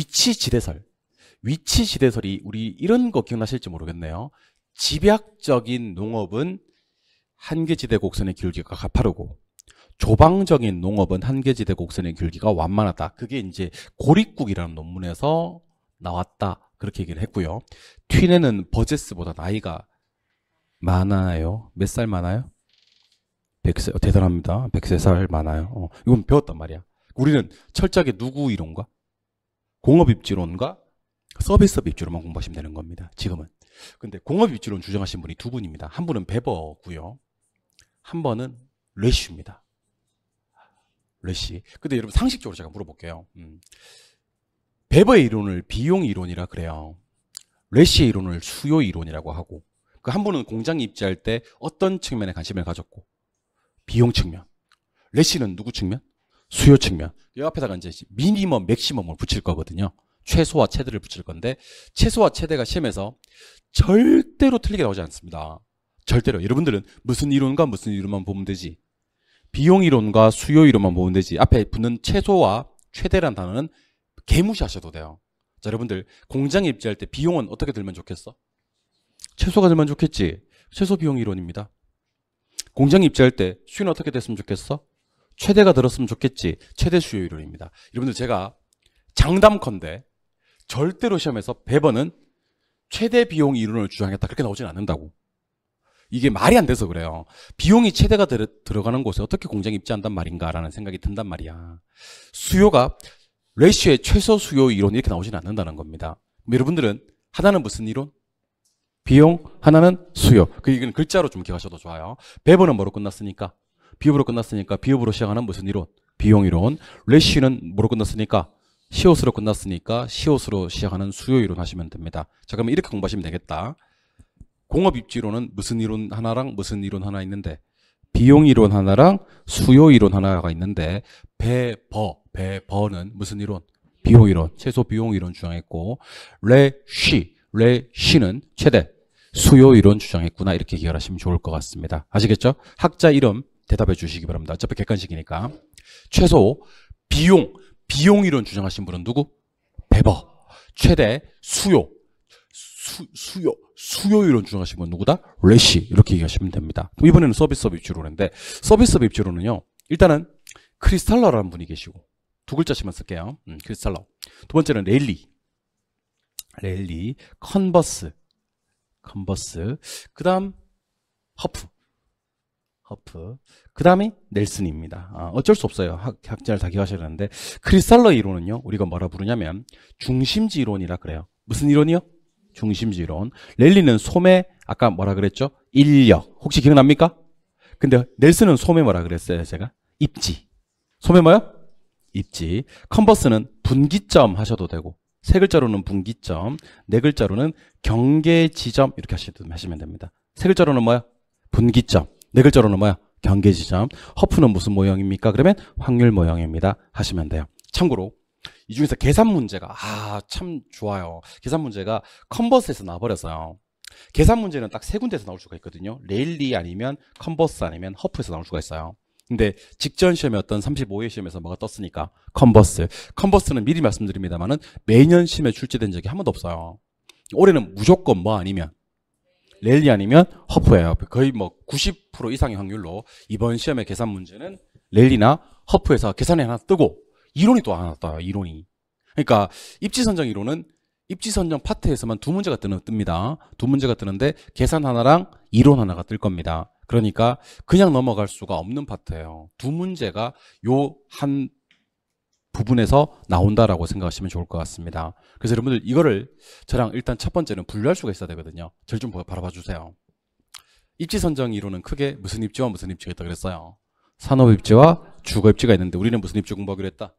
위치지대설이 우리 이런 거 기억나실지 모르겠네요. 집약적인 농업은 한계지대 곡선의 길기가 가파르고 조방적인 농업은 한계지대 곡선의 길기가 완만하다. 그게 이제 고립국이라는 논문에서 나왔다. 그렇게 얘기를 했고요. 튀넨은 버제스보다 나이가 많아요. 몇 살 많아요? 100세, 대단합니다. 100살 많아요. 이건 배웠단 말이야. 우리는 철저하게 누구 이론과 공업 입지론과 서비스업 입지론만 공부하시면 되는 겁니다. 지금은. 근데 공업 입지론 주장하신 분이 두 분입니다. 한 분은 베버고요. 한 번은 레쉬입니다. 레쉬. 근데 여러분 상식적으로 제가 물어볼게요. 베버의 이론을 비용 이론이라 그래요. 레쉬의 이론을 수요 이론이라고 하고, 그 한 분은 공장 입지할 때 어떤 측면에 관심을 가졌고, 비용 측면. 레쉬는 누구 측면? 수요 측면. 이 앞에다가 이제 미니멈, 맥시멈을 붙일 거거든요. 최소와 최대를 붙일 건데, 최소와 최대가 시험에서 절대로 틀리게 나오지 않습니다. 절대로. 여러분들은 무슨 이론과 무슨 이론만 보면 되지, 비용 이론과 수요 이론만 보면 되지, 앞에 붙는 최소와 최대란 단어는 개무시하셔도 돼요. 자, 여러분들 공장에 입지할 때 비용은 어떻게 들면 좋겠어? 최소가 들면 좋겠지. 최소 비용 이론입니다. 공장에 입지할 때 수요는 어떻게 됐으면 좋겠어? 최대가 들었으면 좋겠지. 최대 수요 이론입니다. 여러분들 제가 장담컨대 절대로 시험에서 베버는 최대 비용 이론을 주장했다 그렇게 나오진 않는다고. 이게 말이 안 돼서 그래요. 비용이 최대가 들어가는 곳에 어떻게 공장에 입지한단 말인가라는 생각이 든단 말이야. 수요가 레시오의 최소 수요 이론 이렇게 나오지는 않는다는 겁니다. 여러분들은 하나는 무슨 이론? 비용, 하나는 수요. 이건 글자로 좀 기억하셔도 좋아요. 베버는 뭐로 끝났으니까? 비읍으로 끝났으니까 비읍으로 시작하는 무슨 이론? 비용 이론. 레시오는 뭐로 끝났으니까? 시옷으로 끝났으니까 시옷으로 시작하는 수요 이론 하시면 됩니다. 자, 그러면 이렇게 공부하시면 되겠다. 공업 입지론은 무슨 이론 하나랑 무슨 이론 하나 있는데, 비용 이론 하나랑 수요 이론 하나가 있는데, 베버는 무슨 이론? 비용 이론, 최소 비용 이론 주장했고, 레쉬는 최대 수요 이론 주장했구나. 이렇게 기억하시면 좋을 것 같습니다. 아시겠죠? 학자 이름 대답해 주시기 바랍니다. 어차피 객관식이니까. 최소 비용 이론 주장하신 분은 누구? 베버. 최대 수요 이론 주장하신 분은 누구다? 레쉬. 이렇게 얘기하시면 됩니다. 이번에는 서비스업 입지론인데, 서비스업 입지론은요, 일단은 크리스탈러라는 분이 계시고, 두 글자씩만 쓸게요. 크리스탈러. 두 번째는 랠리, 컨버스. 그 다음 허프. 그 다음이 넬슨입니다. 어쩔 수 없어요. 학자를 다 기억하셔야 되는데, 크리스탈러 이론은요, 우리가 뭐라 부르냐면 중심지 이론이라 그래요. 무슨 이론이요? 중심지 이론. 랠리는 소매, 아까 뭐라 그랬죠? 인력. 혹시 기억납니까? 근데 넬슨은 소매 뭐라 그랬어요, 제가? 입지. 소매 뭐요? 입지. 컨버스는 분기점 하셔도 되고, 세 글자로는 분기점, 네 글자로는 경계지점 이렇게 하시면 됩니다. 세 글자로는 뭐야? 분기점. 네 글자로는 뭐야? 경계지점. 허프는 무슨 모형입니까? 그러면 확률 모형입니다. 하시면 돼요. 참고로 이 중에서 계산 문제가 참 좋아요. 계산 문제가 컨버스에서 나와버렸어요. 계산 문제는 딱 세 군데에서 나올 수가 있거든요. 랠리 아니면 컨버스 아니면 허프에서 나올 수가 있어요. 근데 직전 시험에 어떤 35회 시험에서 뭐가 떴으니까 컨버스는 미리 말씀드립니다만은 매년 시험에 출제된 적이 한 번도 없어요. 올해는 무조건 뭐 아니면 랠리 아니면 허프예요. 거의 뭐 90% 이상의 확률로 이번 시험의 계산 문제는 랠리나 허프에서 계산이 하나 뜨고 이론이 또 하나 떠요. 이론이. 그러니까 입지선정 이론은 입지선정 파트에서만 두 문제가 뜹니다. 두 문제가 뜨는데 계산 하나랑 이론 하나가 뜰 겁니다. 그러니까 그냥 넘어갈 수가 없는 파트예요. 두 문제가 요 한 부분에서 나온다라고 생각하시면 좋을 것 같습니다. 그래서 여러분들 이거를 저랑 일단 첫 번째는 분류할 수가 있어야 되거든요. 저를 좀 바라봐 주세요. 입지 선정 이론은 크게 무슨 입지와 무슨 입지가 있다 그랬어요. 산업 입지와 주거 입지가 있는데 우리는 무슨 입지 공부하기로 했다?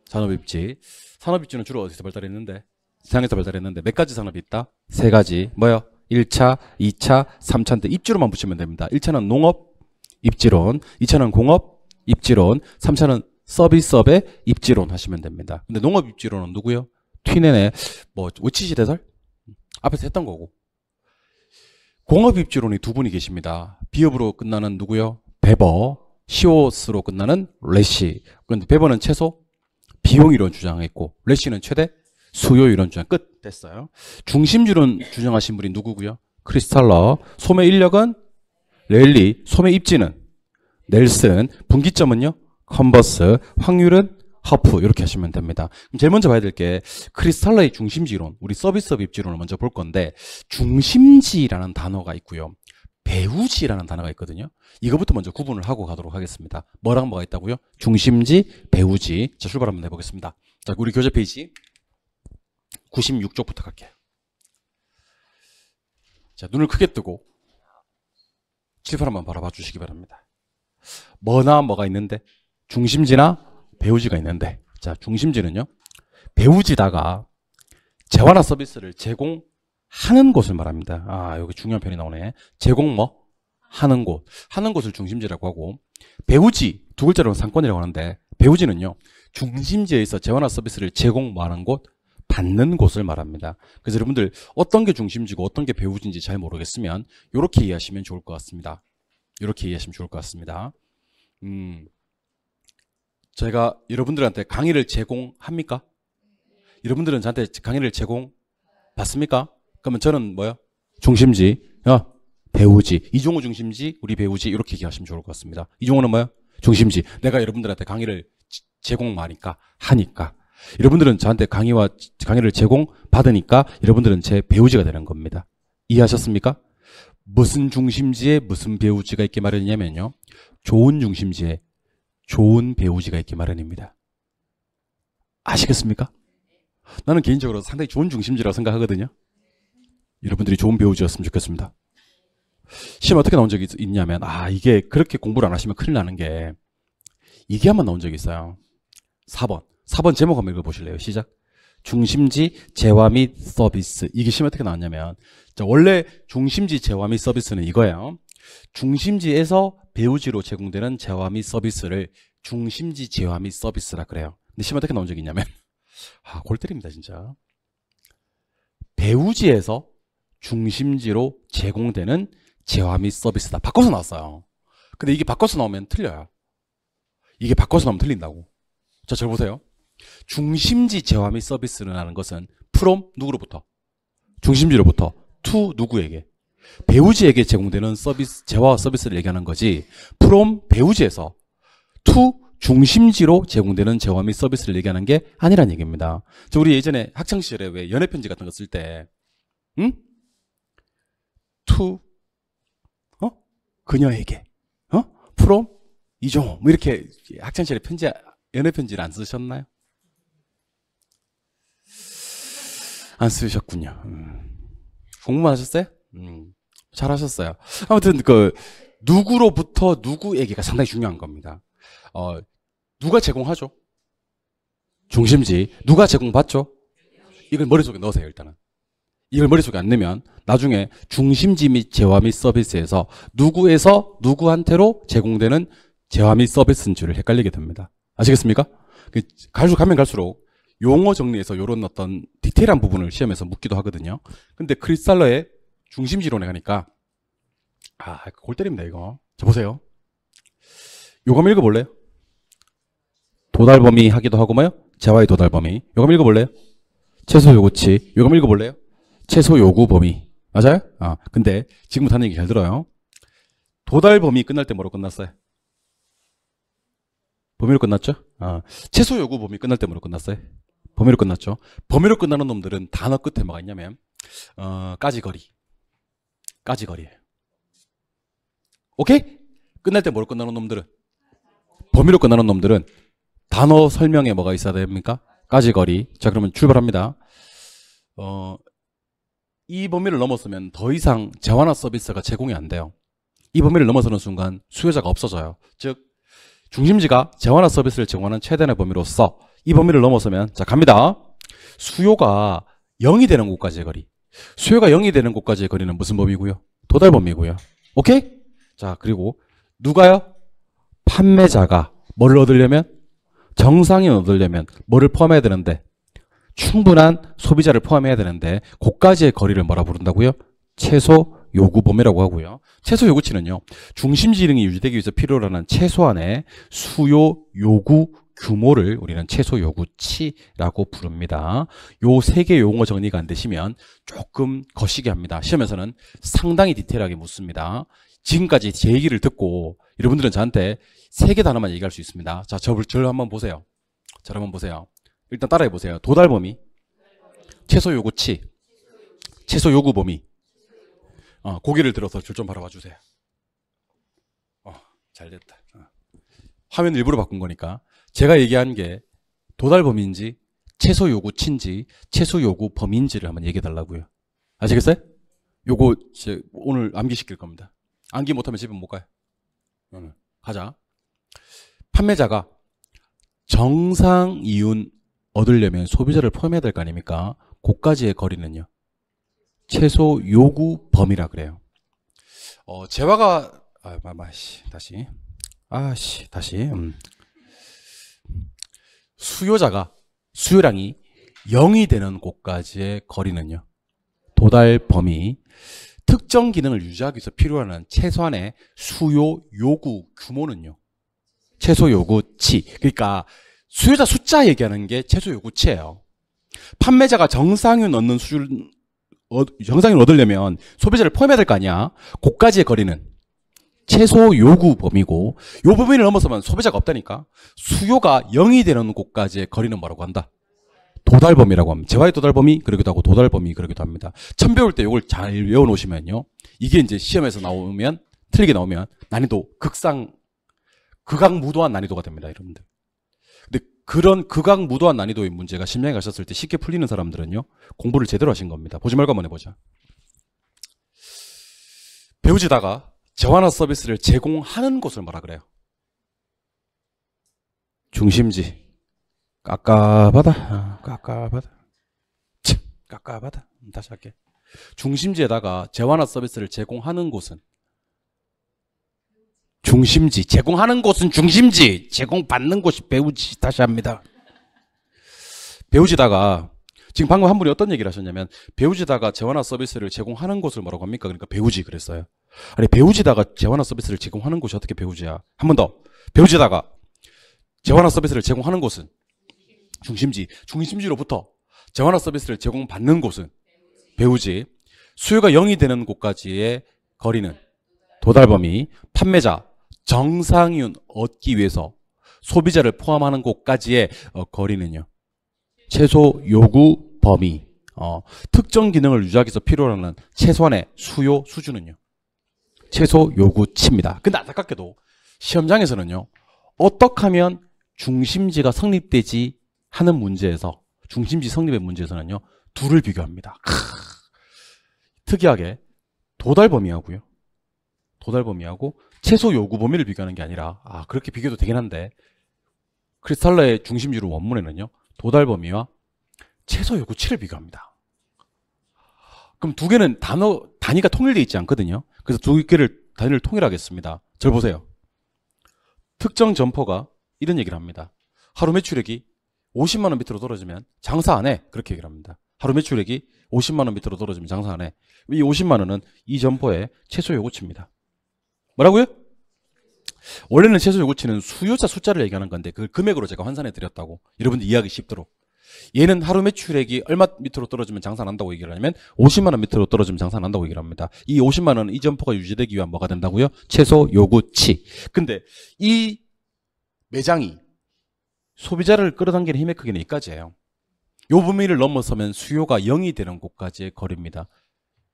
산업 입지. 산업 입지는 주로 어디서 발달했는데? 세상에서 발달했는데 몇 가지 산업이 있다? 세 가지. 뭐요? 1차, 2차, 3차인데 입지로만 붙이면 됩니다. 1차는 농업 입지론, 2차는 공업 입지론, 3차는 서비스업의 입지론 하시면 됩니다. 근데 농업 입지론은 누구요? 튀네네 뭐 우치시 대설? 앞에서 했던 거고. 공업 입지론이 두 분이 계십니다. 비업으로 끝나는 누구요? 베버, 시오스로 끝나는 레시. 그런데 베버는 최소 비용 이론 주장했고 레시는 최대 수요 이론 주장. 끝. 됐어요. 중심주론 주장하신 분이 누구고요? 크리스탈러. 소매 인력은 랠리. 소매 입지는 넬슨. 분기점은요? 컨버스. 확률은 허프. 이렇게 하시면 됩니다. 그럼 제일 먼저 봐야 될 게 크리스탈러의 중심지 이론, 우리 서비스업 입지론을 먼저 볼 건데 중심지라는 단어가 있고요. 배우지라는 단어가 있거든요. 이거부터 먼저 구분을 하고 가도록 하겠습니다. 뭐랑 뭐가 있다고요? 중심지, 배우지. 자, 출발 한번 해보겠습니다. 자, 우리 교재 페이지 96쪽부터 갈게요. 자, 눈을 크게 뜨고 칠판 한번 바라봐 주시기 바랍니다. 뭐나 뭐가 있는데 중심지나 배우지가 있는데, 자, 중심지는요, 배우지다가 재화나 서비스를 제공하는 곳을 말합니다. 아, 여기 중요한 편이 나오네. 제공 뭐? 하는 곳. 하는 곳을 중심지라고 하고, 배우지, 두 글자로 상권이라고 하는데, 배우지는요, 중심지에서 재화나 서비스를 제공 뭐 하는 곳? 받는 곳을 말합니다. 그래서 여러분들 어떤 게 중심지고 어떤 게 배우지인지 잘 모르겠으면 이렇게 이해하시면 좋을 것 같습니다. 이렇게 이해하시면 좋을 것 같습니다. 저희가 여러분들한테 강의를 제공합니까? 여러분들은 저한테 강의를 제공받습니까? 그러면 저는 뭐요? 중심지, 배우지. 이종호 중심지, 우리 배우지. 이렇게 얘기하시면 좋을 것 같습니다. 이종호는 뭐요? 중심지. 내가 여러분들한테 강의를 제공하니까, 하니까. 여러분들은 저한테 강의를 제공받으니까 여러분들은 제 배우지가 되는 겁니다. 이해하셨습니까? 무슨 중심지에 무슨 배우지가 있게 마련이냐면요, 좋은 중심지에 좋은 배우지가 있기 마련입니다. 아시겠습니까? 나는 개인적으로 상당히 좋은 중심지라고 생각하거든요. 여러분들이 좋은 배우지였으면 좋겠습니다. 시험 어떻게 나온 적이 있냐면, 이게 그렇게 공부를 안 하시면 큰일 나는 게, 이게 한번 나온 적이 있어요. 4번 제목 한번 읽어보실래요? 시작. 중심지, 재화 및 서비스. 이게 시험 어떻게 나왔냐면, 자, 원래 중심지, 재화 및 서비스는 이거예요. 중심지에서 배우지로 제공되는 재화 및 서비스를 중심지, 재화 및 서비스라 그래요. 근데 시험 어떻게 나온 적이 있냐면, 골 때립니다, 진짜. 배우지에서 중심지로 제공되는 재화 및 서비스다. 바꿔서 나왔어요. 근데 이게 바꿔서 나오면 틀려요. 이게 바꿔서 나오면 틀린다고. 자, 잘 보세요. 중심지 재화 및 서비스라는 것은 from 누구로부터? 중심지로부터 to 누구에게? 배우지에게 제공되는 서비스, 재화와 서비스를 얘기하는 거지, from 배우지에서 to 중심지로 제공되는 재화 및 서비스를 얘기하는 게 아니란 얘기입니다. 저 우리 예전에 학창시절에 왜 연애편지 같은 거 쓸 때, to 그녀에게, from 이종, 뭐 이렇게 학창시절에 연애편지를 안 쓰셨나요? 안 쓰셨군요. 공부만 하셨어요? 잘하셨어요. 아무튼 누구로부터 누구에게가 상당히 중요한 겁니다. 누가 제공하죠? 중심지. 누가 제공받죠? 이걸 머릿속에 넣으세요, 일단은. 이걸 머릿속에 안 넣으면 나중에 중심지 및 재화 및 서비스에서 누구에서 누구한테로 제공되는 재화 및 서비스인 줄을 헷갈리게 됩니다. 아시겠습니까? 가면 갈수록 용어 정리에서 이런 어떤 디테일한 부분을 시험에서 묻기도 하거든요. 근데 크리스탈러의 중심지론에 가니까 골 때립니다, 이거. 자, 보세요. 요거 한번 읽어볼래요? 도달범위 하기도 하고 뭐요? 재화의 도달범위. 요거 한번 읽어볼래요? 최소 요구치. 요거 한번 읽어볼래요? 최소 요구 범위. 맞아요? 근데 지금부터 하는 얘기 잘 들어요. 도달범위 끝날 때 뭐로 끝났어요? 범위로 끝났죠? 최소 요구 범위 끝날 때 뭐로 끝났어요? 범위로 끝났죠. 범위로 끝나는 놈들은 단어 끝에 뭐가 있냐면 까지거리예요. 오케이? 끝날 때 뭐로 끝나는 놈들은? 범위로 끝나는 놈들은 단어 설명에 뭐가 있어야 됩니까? 까지거리. 자, 그러면 출발합니다. 이 범위를 넘었으면 더 이상 재환화 서비스가 제공이 안 돼요. 이 범위를 넘어서는 순간 수요자가 없어져요. 즉 중심지가 재환화 서비스를 제공하는 최대한의 범위로서 이 범위를 넘어서면, 자 갑니다. 수요가 0이 되는 곳까지의 거리. 수요가 0이 되는 곳까지의 거리는 무슨 범위고요? 도달 범위고요. 오케이? 자, 그리고 누가요? 판매자가 뭐를 얻으려면? 정상인 얻으려면 뭐를 포함해야 되는데? 충분한 소비자를 포함해야 되는데 그까지의 거리를 뭐라 부른다고요? 최소 요구 범위라고 하고요. 최소 요구치는요, 중심지 기능이 유지되기 위해서 필요로 하는 최소한의 수요 요구 규모를 우리는 최소 요구치라고 부릅니다. 요 세 개 용어 정리가 안 되시면 조금 거시기 합니다. 시험에서는 상당히 디테일하게 묻습니다. 지금까지 제 얘기를 듣고 여러분들은 저한테 세 개 단어만 얘기할 수 있습니다. 자, 저를 한번 보세요. 저를 한번 보세요. 일단 따라해 보세요. 도달 범위, 최소 요구치, 최소 요구 범위. 고개를 들어서 줄 좀 바라봐 주세요. 잘 됐다. 화면 일부러 바꾼 거니까 제가 얘기한 게 도달 범위인지 최소 요구치인지 최소 요구 범위인지를 한번 얘기해 달라고요. 아시겠어요? 요거 오늘 암기시킬 겁니다. 암기 못하면 집에 못 가요. 가자. 판매자가 정상 이윤 얻으려면 소비자를 포함해야 될 거 아닙니까? 그까지의 거리는요, 최소 요구 범위라 그래요. 재화가 다시 수요량이 0이 되는 곳까지의 거리는요, 도달 범위. 특정 기능을 유지하기 위해서 필요한 최소한의 수요 요구 규모는요, 최소 요구치. 그러니까 수요자 숫자 얘기하는 게 최소 요구치예요. 판매자가 정상인 얻으려면 소비자를 포함해야 될 거 아니야. 그까지의 거리는 최소 요구 범위고, 요 범위를 넘어서면 소비자가 없다니까. 수요가 0이 되는 곳까지의 거리는 뭐라고 한다? 도달 범위라고 합니다. 재화의 도달 범위 그러기도 하고 도달 범위 그러기도 합니다. 처음 배울 때 이걸 잘 외워 놓으시면요, 이게 이제 시험에서 나오면, 틀리게 나오면 난이도 극악무도한 난이도가 됩니다, 여러분들. 근데 그런 극악무도한 난이도의 문제가 심리에 가셨을 때 쉽게 풀리는 사람들은요, 공부를 제대로 하신 겁니다. 보지 말고 한번 해보자. 배우지다가 재환화 서비스를 제공하는 곳을 뭐라 그래요? 중심지. 깝깝하다. 다시 할게. 중심지에다가 재환화 서비스를 제공하는 곳은 중심지. 제공하는 곳은 중심지. 제공받는 곳이 배우지. 다시 합니다. 배우지다가 지금 방금 한 분이 어떤 얘기를 하셨냐면, 배우지다가 재환화 서비스를 제공하는 곳을 뭐라고 합니까? 그러니까 배우지 그랬어요. 아니, 배우지다가 재환화 서비스를 제공하는 곳이 어떻게 배우지야? 한 번 더. 배우지다가 재환화 서비스를 제공하는 곳은 중심지. 중심지로부터 재환화 서비스를 제공받는 곳은 배우지. 수요가 0이 되는 곳까지의 거리는 도달 범위. 판매자 정상이윤 얻기 위해서 소비자를 포함하는 곳까지의 거리는요, 최소 요구 범위. 특정 기능을 유지하기 위해서 필요로 하는 최소한의 수요 수준은요, 최소 요구치입니다. 근데 안타깝게도 시험장에서는요, 어떻게 하면 중심지가 성립되지 하는 문제에서, 중심지 성립의 문제에서는요, 둘을 비교합니다. 특이하게 도달 범위하고 최소 요구 범위를 비교하는 게 아니라, 그렇게 비교도 되긴 한데, 크리스탈러의 중심지로 원문에는요, 도달 범위와 최소 요구치를 비교합니다. 그럼 두 개는 단위가 통일되어 있지 않거든요. 그래서 두 개를 단위를 통일하겠습니다. 절 보세요. 특정 점포가 이런 얘기를 합니다. 하루 매출액이 50만 원 밑으로 떨어지면 장사 안 해. 그렇게 얘기를 합니다. 하루 매출액이 50만 원 밑으로 떨어지면 장사 안 해. 이 50만 원은 이 점포의 최소 요구치입니다. 뭐라고요? 원래는 최소 요구치는 수요자 숫자를 얘기하는 건데 그걸 금액으로 제가 환산해 드렸다고, 여러분들 이해하기 쉽도록. 얘는 하루 매출액이 얼마 밑으로 떨어지면 장사 난다고 얘기를 하냐면 50만 원 밑으로 떨어지면 장사 난다고 얘기를 합니다. 이 50만 원은 이 점포가 유지되기 위한 뭐가 된다고요? 최소 요구치. 근데 이 매장이 소비자를 끌어당기는 힘의 크기는 여기까지예요. 요 범위를 넘어서면 수요가 0이 되는 곳까지의 거리입니다.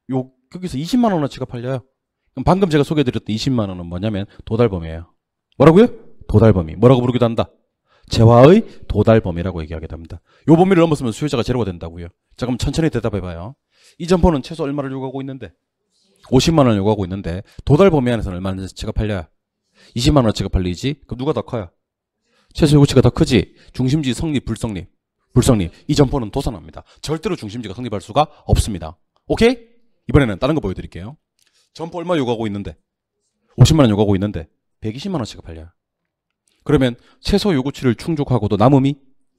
여기서 20만 원어치가 팔려요. 그럼 방금 제가 소개해드렸던 20만 원은 뭐냐면 도달범위예요. 뭐라고요? 도달범위. 뭐라고 부르기도 한다? 재화의 도달범위라고 얘기하게 됩니다. 요 범위를 넘었으면 수요자가 제로가 된다고요. 자, 그럼 천천히 대답해봐요. 이 점포는 최소 얼마를 요구하고 있는데? 50만 원을 요구하고 있는데 도달범위 안에서는 얼마나 팔려야? 20만 원어치가 팔리지? 그럼 누가 더 커요? 최소 요구치가 더 크지? 중심지 성립, 불성립? 불성립. 이 점포는 도산합니다. 절대로 중심지가 성립할 수가 없습니다. 오케이? 이번에는 다른 거 보여드릴게요. 점포 얼마 요구하고 있는데? 50만 원 요구하고 있는데 120만 원치가 팔려요. 그러면 최소 요구치를 충족하고도 남음이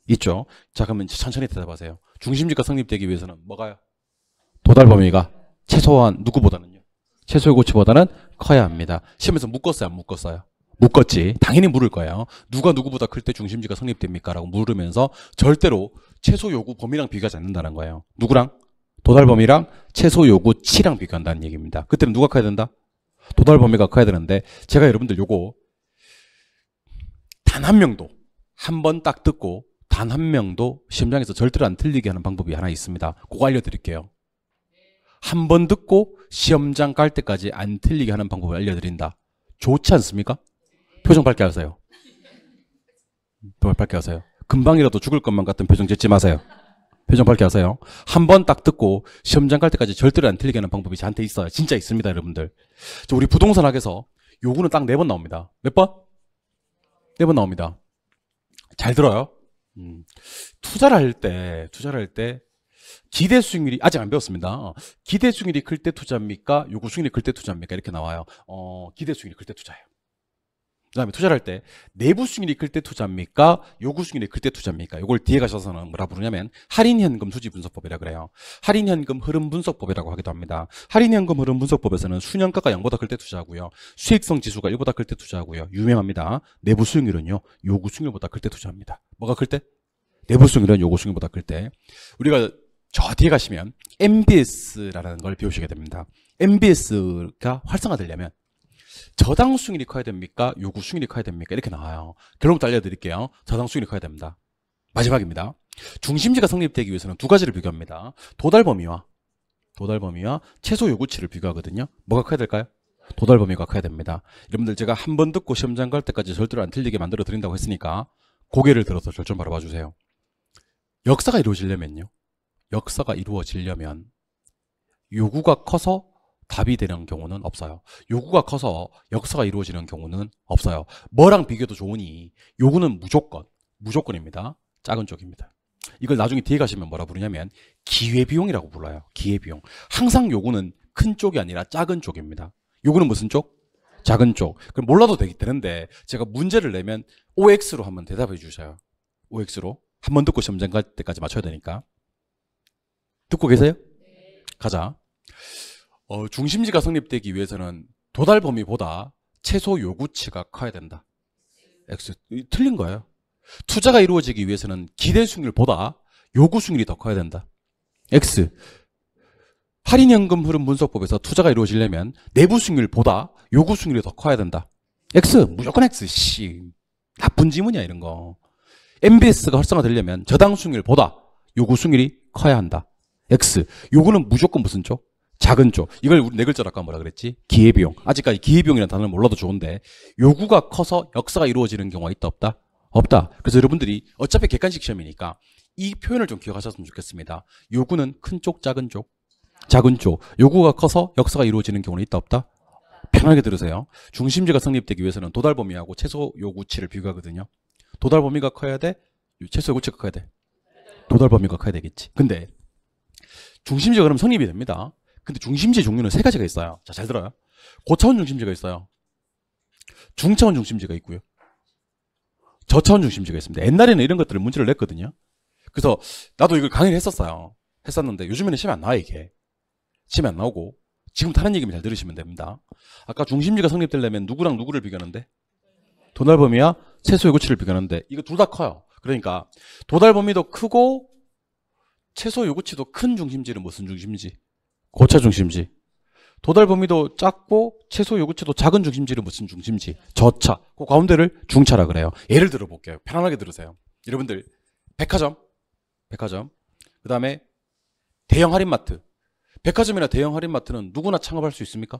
있죠. 자, 그러면 천천히 대답하세요. 중심지가 성립되기 위해서는 뭐가요? 도달범위가 최소한 누구보다는요? 최소 요구치보다는 커야 합니다. 시험에서 묶었어요, 안 묶었어요? 묶었지. 당연히 물을 거예요. 누가 누구보다 클 때 중심지가 성립됩니까? 라고 물으면서 절대로 최소 요구 범위랑 비교하지 않는다는 거예요. 누구랑? 도달 범위랑 최소 요구치랑 비교한다는 얘기입니다. 그때는 누가 커야 된다? 도달 범위가 커야 되는데 제가 여러분들 요거 단 한 명도 한 번 딱 듣고 단 한 명도 시험장에서 절대로 안 틀리게 하는 방법이 하나 있습니다. 그거 알려드릴게요. 한 번 듣고 시험장 갈 때까지 안 틀리게 하는 방법을 알려드린다. 좋지 않습니까? 표정 밝게 하세요. 밝게 하세요. 금방이라도 죽을 것만 같은 표정 짓지 마세요. 표정 밝게 하세요. 한 번 딱 듣고 시험장 갈 때까지 절대로 안 틀리게 하는 방법이 저한테 있어요. 진짜 있습니다, 여러분들. 우리 부동산 학에서 요구는 딱 4번 나옵니다. 몇 번? 4번 나옵니다. 잘 들어요. 투자를 할 때 기대 수익률이 아직 안 배웠습니다. 기대 수익률이 클 때 투자입니까? 요구 수익률이 클 때 투자입니까? 이렇게 나와요. 기대 수익률이 클 때 투자예요. 그 다음에 투자를 할 때 내부 수익률이 클 때 투자입니까? 요구 수익률이 클 때 투자입니까? 이걸 뒤에 가셔서는 뭐라 부르냐면 할인현금 수지 분석법이라 그래요. 할인현금 흐름 분석법이라고 하기도 합니다. 할인현금 흐름 분석법에서는 수년가가 0보다 클 때 투자하고요. 수익성 지수가 1보다 클 때 투자하고요. 유명합니다. 내부 수익률은요. 요구 수익률보다 클 때 투자합니다. 뭐가 클 때? 내부 수익률은 요구 수익률보다 클 때. 우리가 저 뒤에 가시면 MBS라는 걸 배우시게 됩니다. MBS가 활성화되려면 저당 수익률이 커야 됩니까? 요구 수익률이 커야 됩니까? 이렇게 나와요. 결론부터 알려드릴게요. 저당 수익률이 커야 됩니다. 마지막입니다. 중심지가 성립되기 위해서는 두 가지를 비교합니다. 도달범위와 최소 요구치를 비교하거든요. 뭐가 커야 될까요? 도달범위가 커야 됩니다. 여러분들 제가 한 번 듣고 시험장 갈 때까지 절대로 안 틀리게 만들어 드린다고 했으니까 고개를 들어서 절 좀 바라봐 주세요. 역사가 이루어지려면 요구가 커서 답이 되는 경우는 없어요. 요구가 커서 역사가 이루어지는 경우는 없어요. 뭐랑 비교도 좋으니 요구는 무조건입니다. 작은 쪽입니다. 이걸 나중에 뒤에 가시면 뭐라 부르냐면 기회비용이라고 불러요. 기회비용. 항상 요구는 큰 쪽이 아니라 작은 쪽입니다. 요구는 무슨 쪽? 작은 쪽. 그럼 몰라도 되는데 제가 문제를 내면 OX로 한번 대답해 주셔요. OX로. 한 번 듣고 시험장 갈 때까지 맞춰야 되니까. 듣고 계세요? 가자. 중심지가 성립되기 위해서는 도달 범위보다 최소 요구치가 커야 된다. X. 틀린 거예요. 투자가 이루어지기 위해서는 기대 수익률보다 요구 수익률이 더 커야 된다. X. 할인연금 흐름 분석법에서 투자가 이루어지려면 내부 수익률보다 요구 수익률이 더 커야 된다. X. 무조건 X. 나쁜 지문이야 이런 거. MBS가 활성화되려면 저당 수익률보다 요구 수익률이 커야 한다. X. 요구는 무조건 무슨 쪽? 작은 쪽. 이걸 우리 네 글자로 아까 뭐라 그랬지? 기회비용. 아직까지 기회비용이라는 단어를 몰라도 좋은데 요구가 커서 역사가 이루어지는 경우가 있다 없다? 없다. 그래서 여러분들이 어차피 객관식 시험이니까 이 표현을 좀 기억하셨으면 좋겠습니다. 요구는 큰 쪽, 작은 쪽? 작은 쪽. 요구가 커서 역사가 이루어지는 경우는 있다 없다? 편하게 들으세요. 중심지가 성립되기 위해서는 도달범위하고 최소 요구치를 비교하거든요. 도달범위가 커야 돼? 최소 요구치가 커야 돼? 도달범위가 커야 되겠지. 근데 중심지가 그럼 성립이 됩니다. 근데 중심지의 종류는 3가지가 있어요. 자, 잘 들어요. 고차원 중심지가 있어요. 중차원 중심지가 있고요. 저차원 중심지가 있습니다. 옛날에는 이런 것들을 문제를 냈거든요. 그래서 나도 이걸 강의를 했었는데 요즘에는 시험이 안 나와 이게. 시험이 안 나오고 지금부터 하는 얘기만 잘 들으시면 됩니다. 아까 중심지가 성립되려면 누구랑 누구를 비교하는데? 도달범위와 최소 요구치를 비교하는데 이거 둘 다 커요. 그러니까 도달범위도 크고 최소 요구치도 큰 중심지는 무슨 중심지? 고차 중심지. 도달 범위도 작고 최소 요구치도 작은 중심지는 무슨 중심지? 저차. 그 가운데를 중차라 그래요. 예를 들어 볼게요. 편안하게 들으세요. 여러분들 백화점. 그 다음에 대형 할인마트. 백화점이나 대형 할인마트는 누구나 창업할 수 있습니까?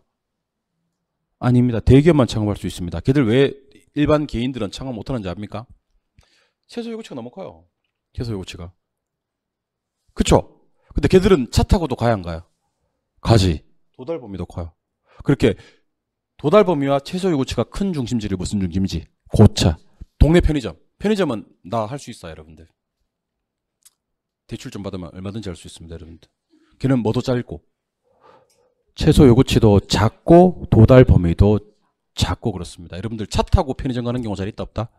아닙니다. 대기업만 창업할 수 있습니다. 걔들 왜 일반 개인들은 창업 못하는지 압니까? 최소 요구치가 너무 커요. 최소 요구치가. 그쵸? 근데 걔들은 차 타고도 가야 안 가요? 가지. 도달 범위도 커요. 그렇게 도달 범위와 최소 요구치가 큰 중심지를 무슨 중심지? 고차. 동네 편의점. 편의점은 나 할 수 있어요, 여러분들. 대출 좀 받으면 얼마든지 할 수 있습니다, 여러분들. 걔는 뭐도 짧고 최소 요구치도 작고 도달 범위도 작고 그렇습니다. 여러분들 차 타고 편의점 가는 경우 잘 있다 없다?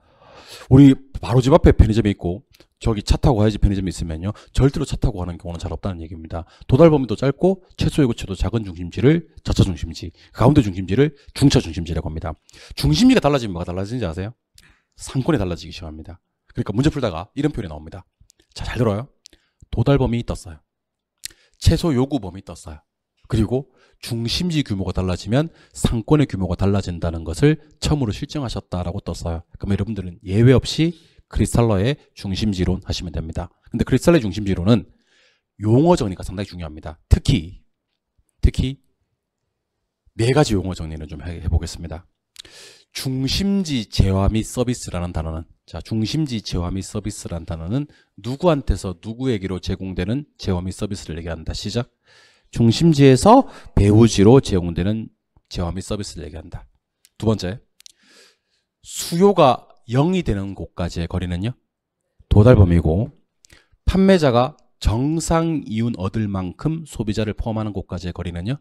우리 바로 집 앞에 편의점이 있고 저기 차 타고 가야지 편의점이 있으면요. 절대로 차 타고 가는 경우는 잘 없다는 얘기입니다. 도달 범위도 짧고 최소 요구치도 작은 중심지를 저차 중심지, 가운데 중심지를 중차 중심지라고 합니다. 중심지가 달라지면 뭐가 달라지는지 아세요? 상권이 달라지기 시작합니다. 그러니까 문제 풀다가 이런 표현이 나옵니다. 자, 잘 들어요. 도달 범위 떴어요. 최소 요구 범위 떴어요. 그리고 중심지 규모가 달라지면 상권의 규모가 달라진다는 것을 처음으로 실증하셨다라고 떴어요. 그럼 여러분들은 예외 없이 크리스탈러의 중심지론 하시면 됩니다. 근데 크리스탈러의 중심지론은 용어 정리가 상당히 중요합니다. 특히 네 가지 용어 정리를 좀 해보겠습니다. 중심지 재화 및 서비스라는 단어는, 자, 중심지 재화 및 서비스라는 단어는 누구한테서 누구에게로 제공되는 재화 및 서비스를 얘기한다. 시작. 중심지에서 배후지로 제공되는 재화 및 서비스를 얘기한다. 두 번째, 수요가 0이 되는 곳까지의 거리는요, 도달 범위고, 판매자가 정상 이윤 얻을 만큼 소비자를 포함하는 곳까지의 거리는요,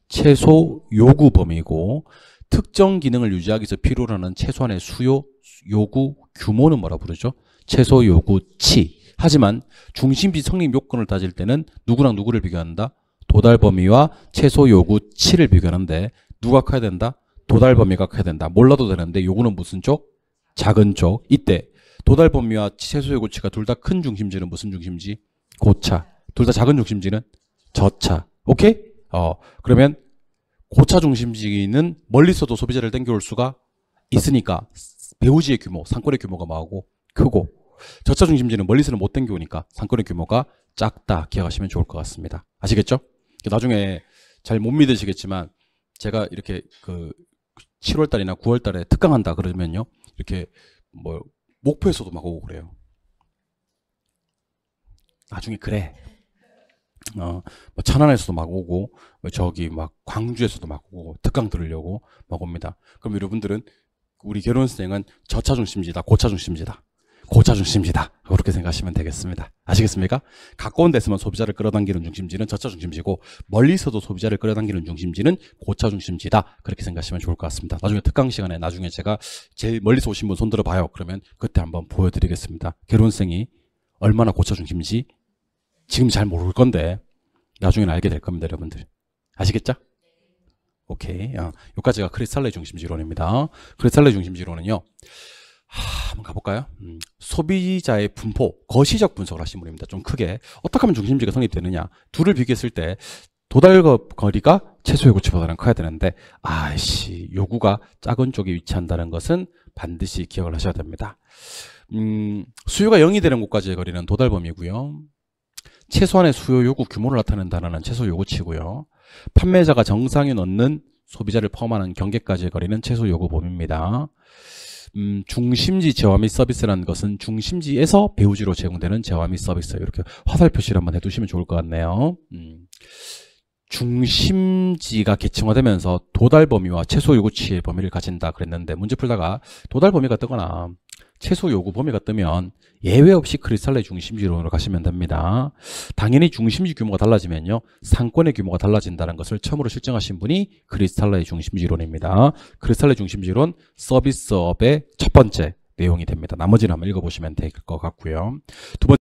최소 요구 범위고, 특정 기능을 유지하기 위해서 필요로 하는 최소한의 수요, 요구, 규모는 뭐라 부르죠? 최소 요구치. 하지만 중심지 성립 요건을 따질 때는 누구랑 누구를 비교한다? 도달 범위와 최소 요구치를 비교하는데 누가 커야 된다? 도달 범위가 커야 된다. 몰라도 되는데 요구는 무슨 쪽? 작은 쪽. 이때 도달 범위와 최소 요구치가 둘 다 큰 중심지는 무슨 중심지? 고차. 둘 다 작은 중심지는 저차. 오케이? 그러면 고차 중심지는 멀리서도 소비자를 땡겨올 수가 있으니까 배후지의 규모, 상권의 규모가 뭐하고? 크고, 저차 중심지는 멀리서는 못 땡겨오니까 상권의 규모가 작다. 기억하시면 좋을 것 같습니다. 아시겠죠? 나중에 잘 못 믿으시겠지만 제가 이렇게 그 7월달이나 9월달에 특강한다 그러면요, 이렇게 뭐 목포에서도 막 오고 그래요. 나중에 그래. 뭐 천안에서도 막 오고, 저기 막 광주에서도 막 오고, 특강 들으려고 막 옵니다. 그럼 여러분들은 우리 결혼생은 저차 중심지다, 고차 중심지다, 고차 중심지다, 그렇게 생각하시면 되겠습니다. 아시겠습니까? 가까운 데서만 소비자를 끌어당기는 중심지는 저차 중심지고, 멀리서도 소비자를 끌어당기는 중심지는 고차 중심지다, 그렇게 생각하시면 좋을 것 같습니다. 나중에 특강 시간에 나중에 제가 제일 멀리서 오신 분 손 들어봐요. 그러면 그때 한번 보여드리겠습니다. 결혼생이 얼마나 고차 중심지 지금 잘 모를 건데 나중에는 알게 될 겁니다, 여러분들. 아시겠죠? 오케이. 여기까지가 크리스탈러의 중심지론입니다. 크리스탈러의 중심지론은요, 한번 가볼까요? 소비자의 분포, 거시적 분석을 하신 분입니다. 좀 크게. 어떻게 하면 중심지가 성립되느냐? 둘을 비교했을 때 도달 거리가 최소 요구치보다는 커야 되는데, 요구가 작은 쪽에 위치한다는 것은 반드시 기억을 하셔야 됩니다. 수요가 0이 되는 곳까지의 거리는 도달 범위고요. 최소한의 수요 요구 규모를 나타내는 단어는 최소 요구치고요. 판매자가 정상인 얻는 소비자를 포함하는 경계까지의 거리는 최소 요구 범위입니다. 중심지 재화 및 서비스라는 것은 중심지에서 배후지로 제공되는 재화 및 서비스. 이렇게 화살 표시를 한번 해두시면 좋을 것 같네요. 중심지가 계층화되면서 도달 범위와 최소 요구치의 범위를 가진다 그랬는데, 문제 풀다가 도달 범위가 뜨거나 최소 요구 범위가 뜨면 예외 없이 크리스탈러의 중심지론으로 가시면 됩니다. 당연히 중심지 규모가 달라지면요, 상권의 규모가 달라진다는 것을 처음으로 실증하신 분이 크리스탈러의 중심지론입니다. 크리스탈러의 중심지론 서비스업의 첫 번째 내용이 됩니다. 나머지는 한번 읽어보시면 될 것 같고요. 두 번째,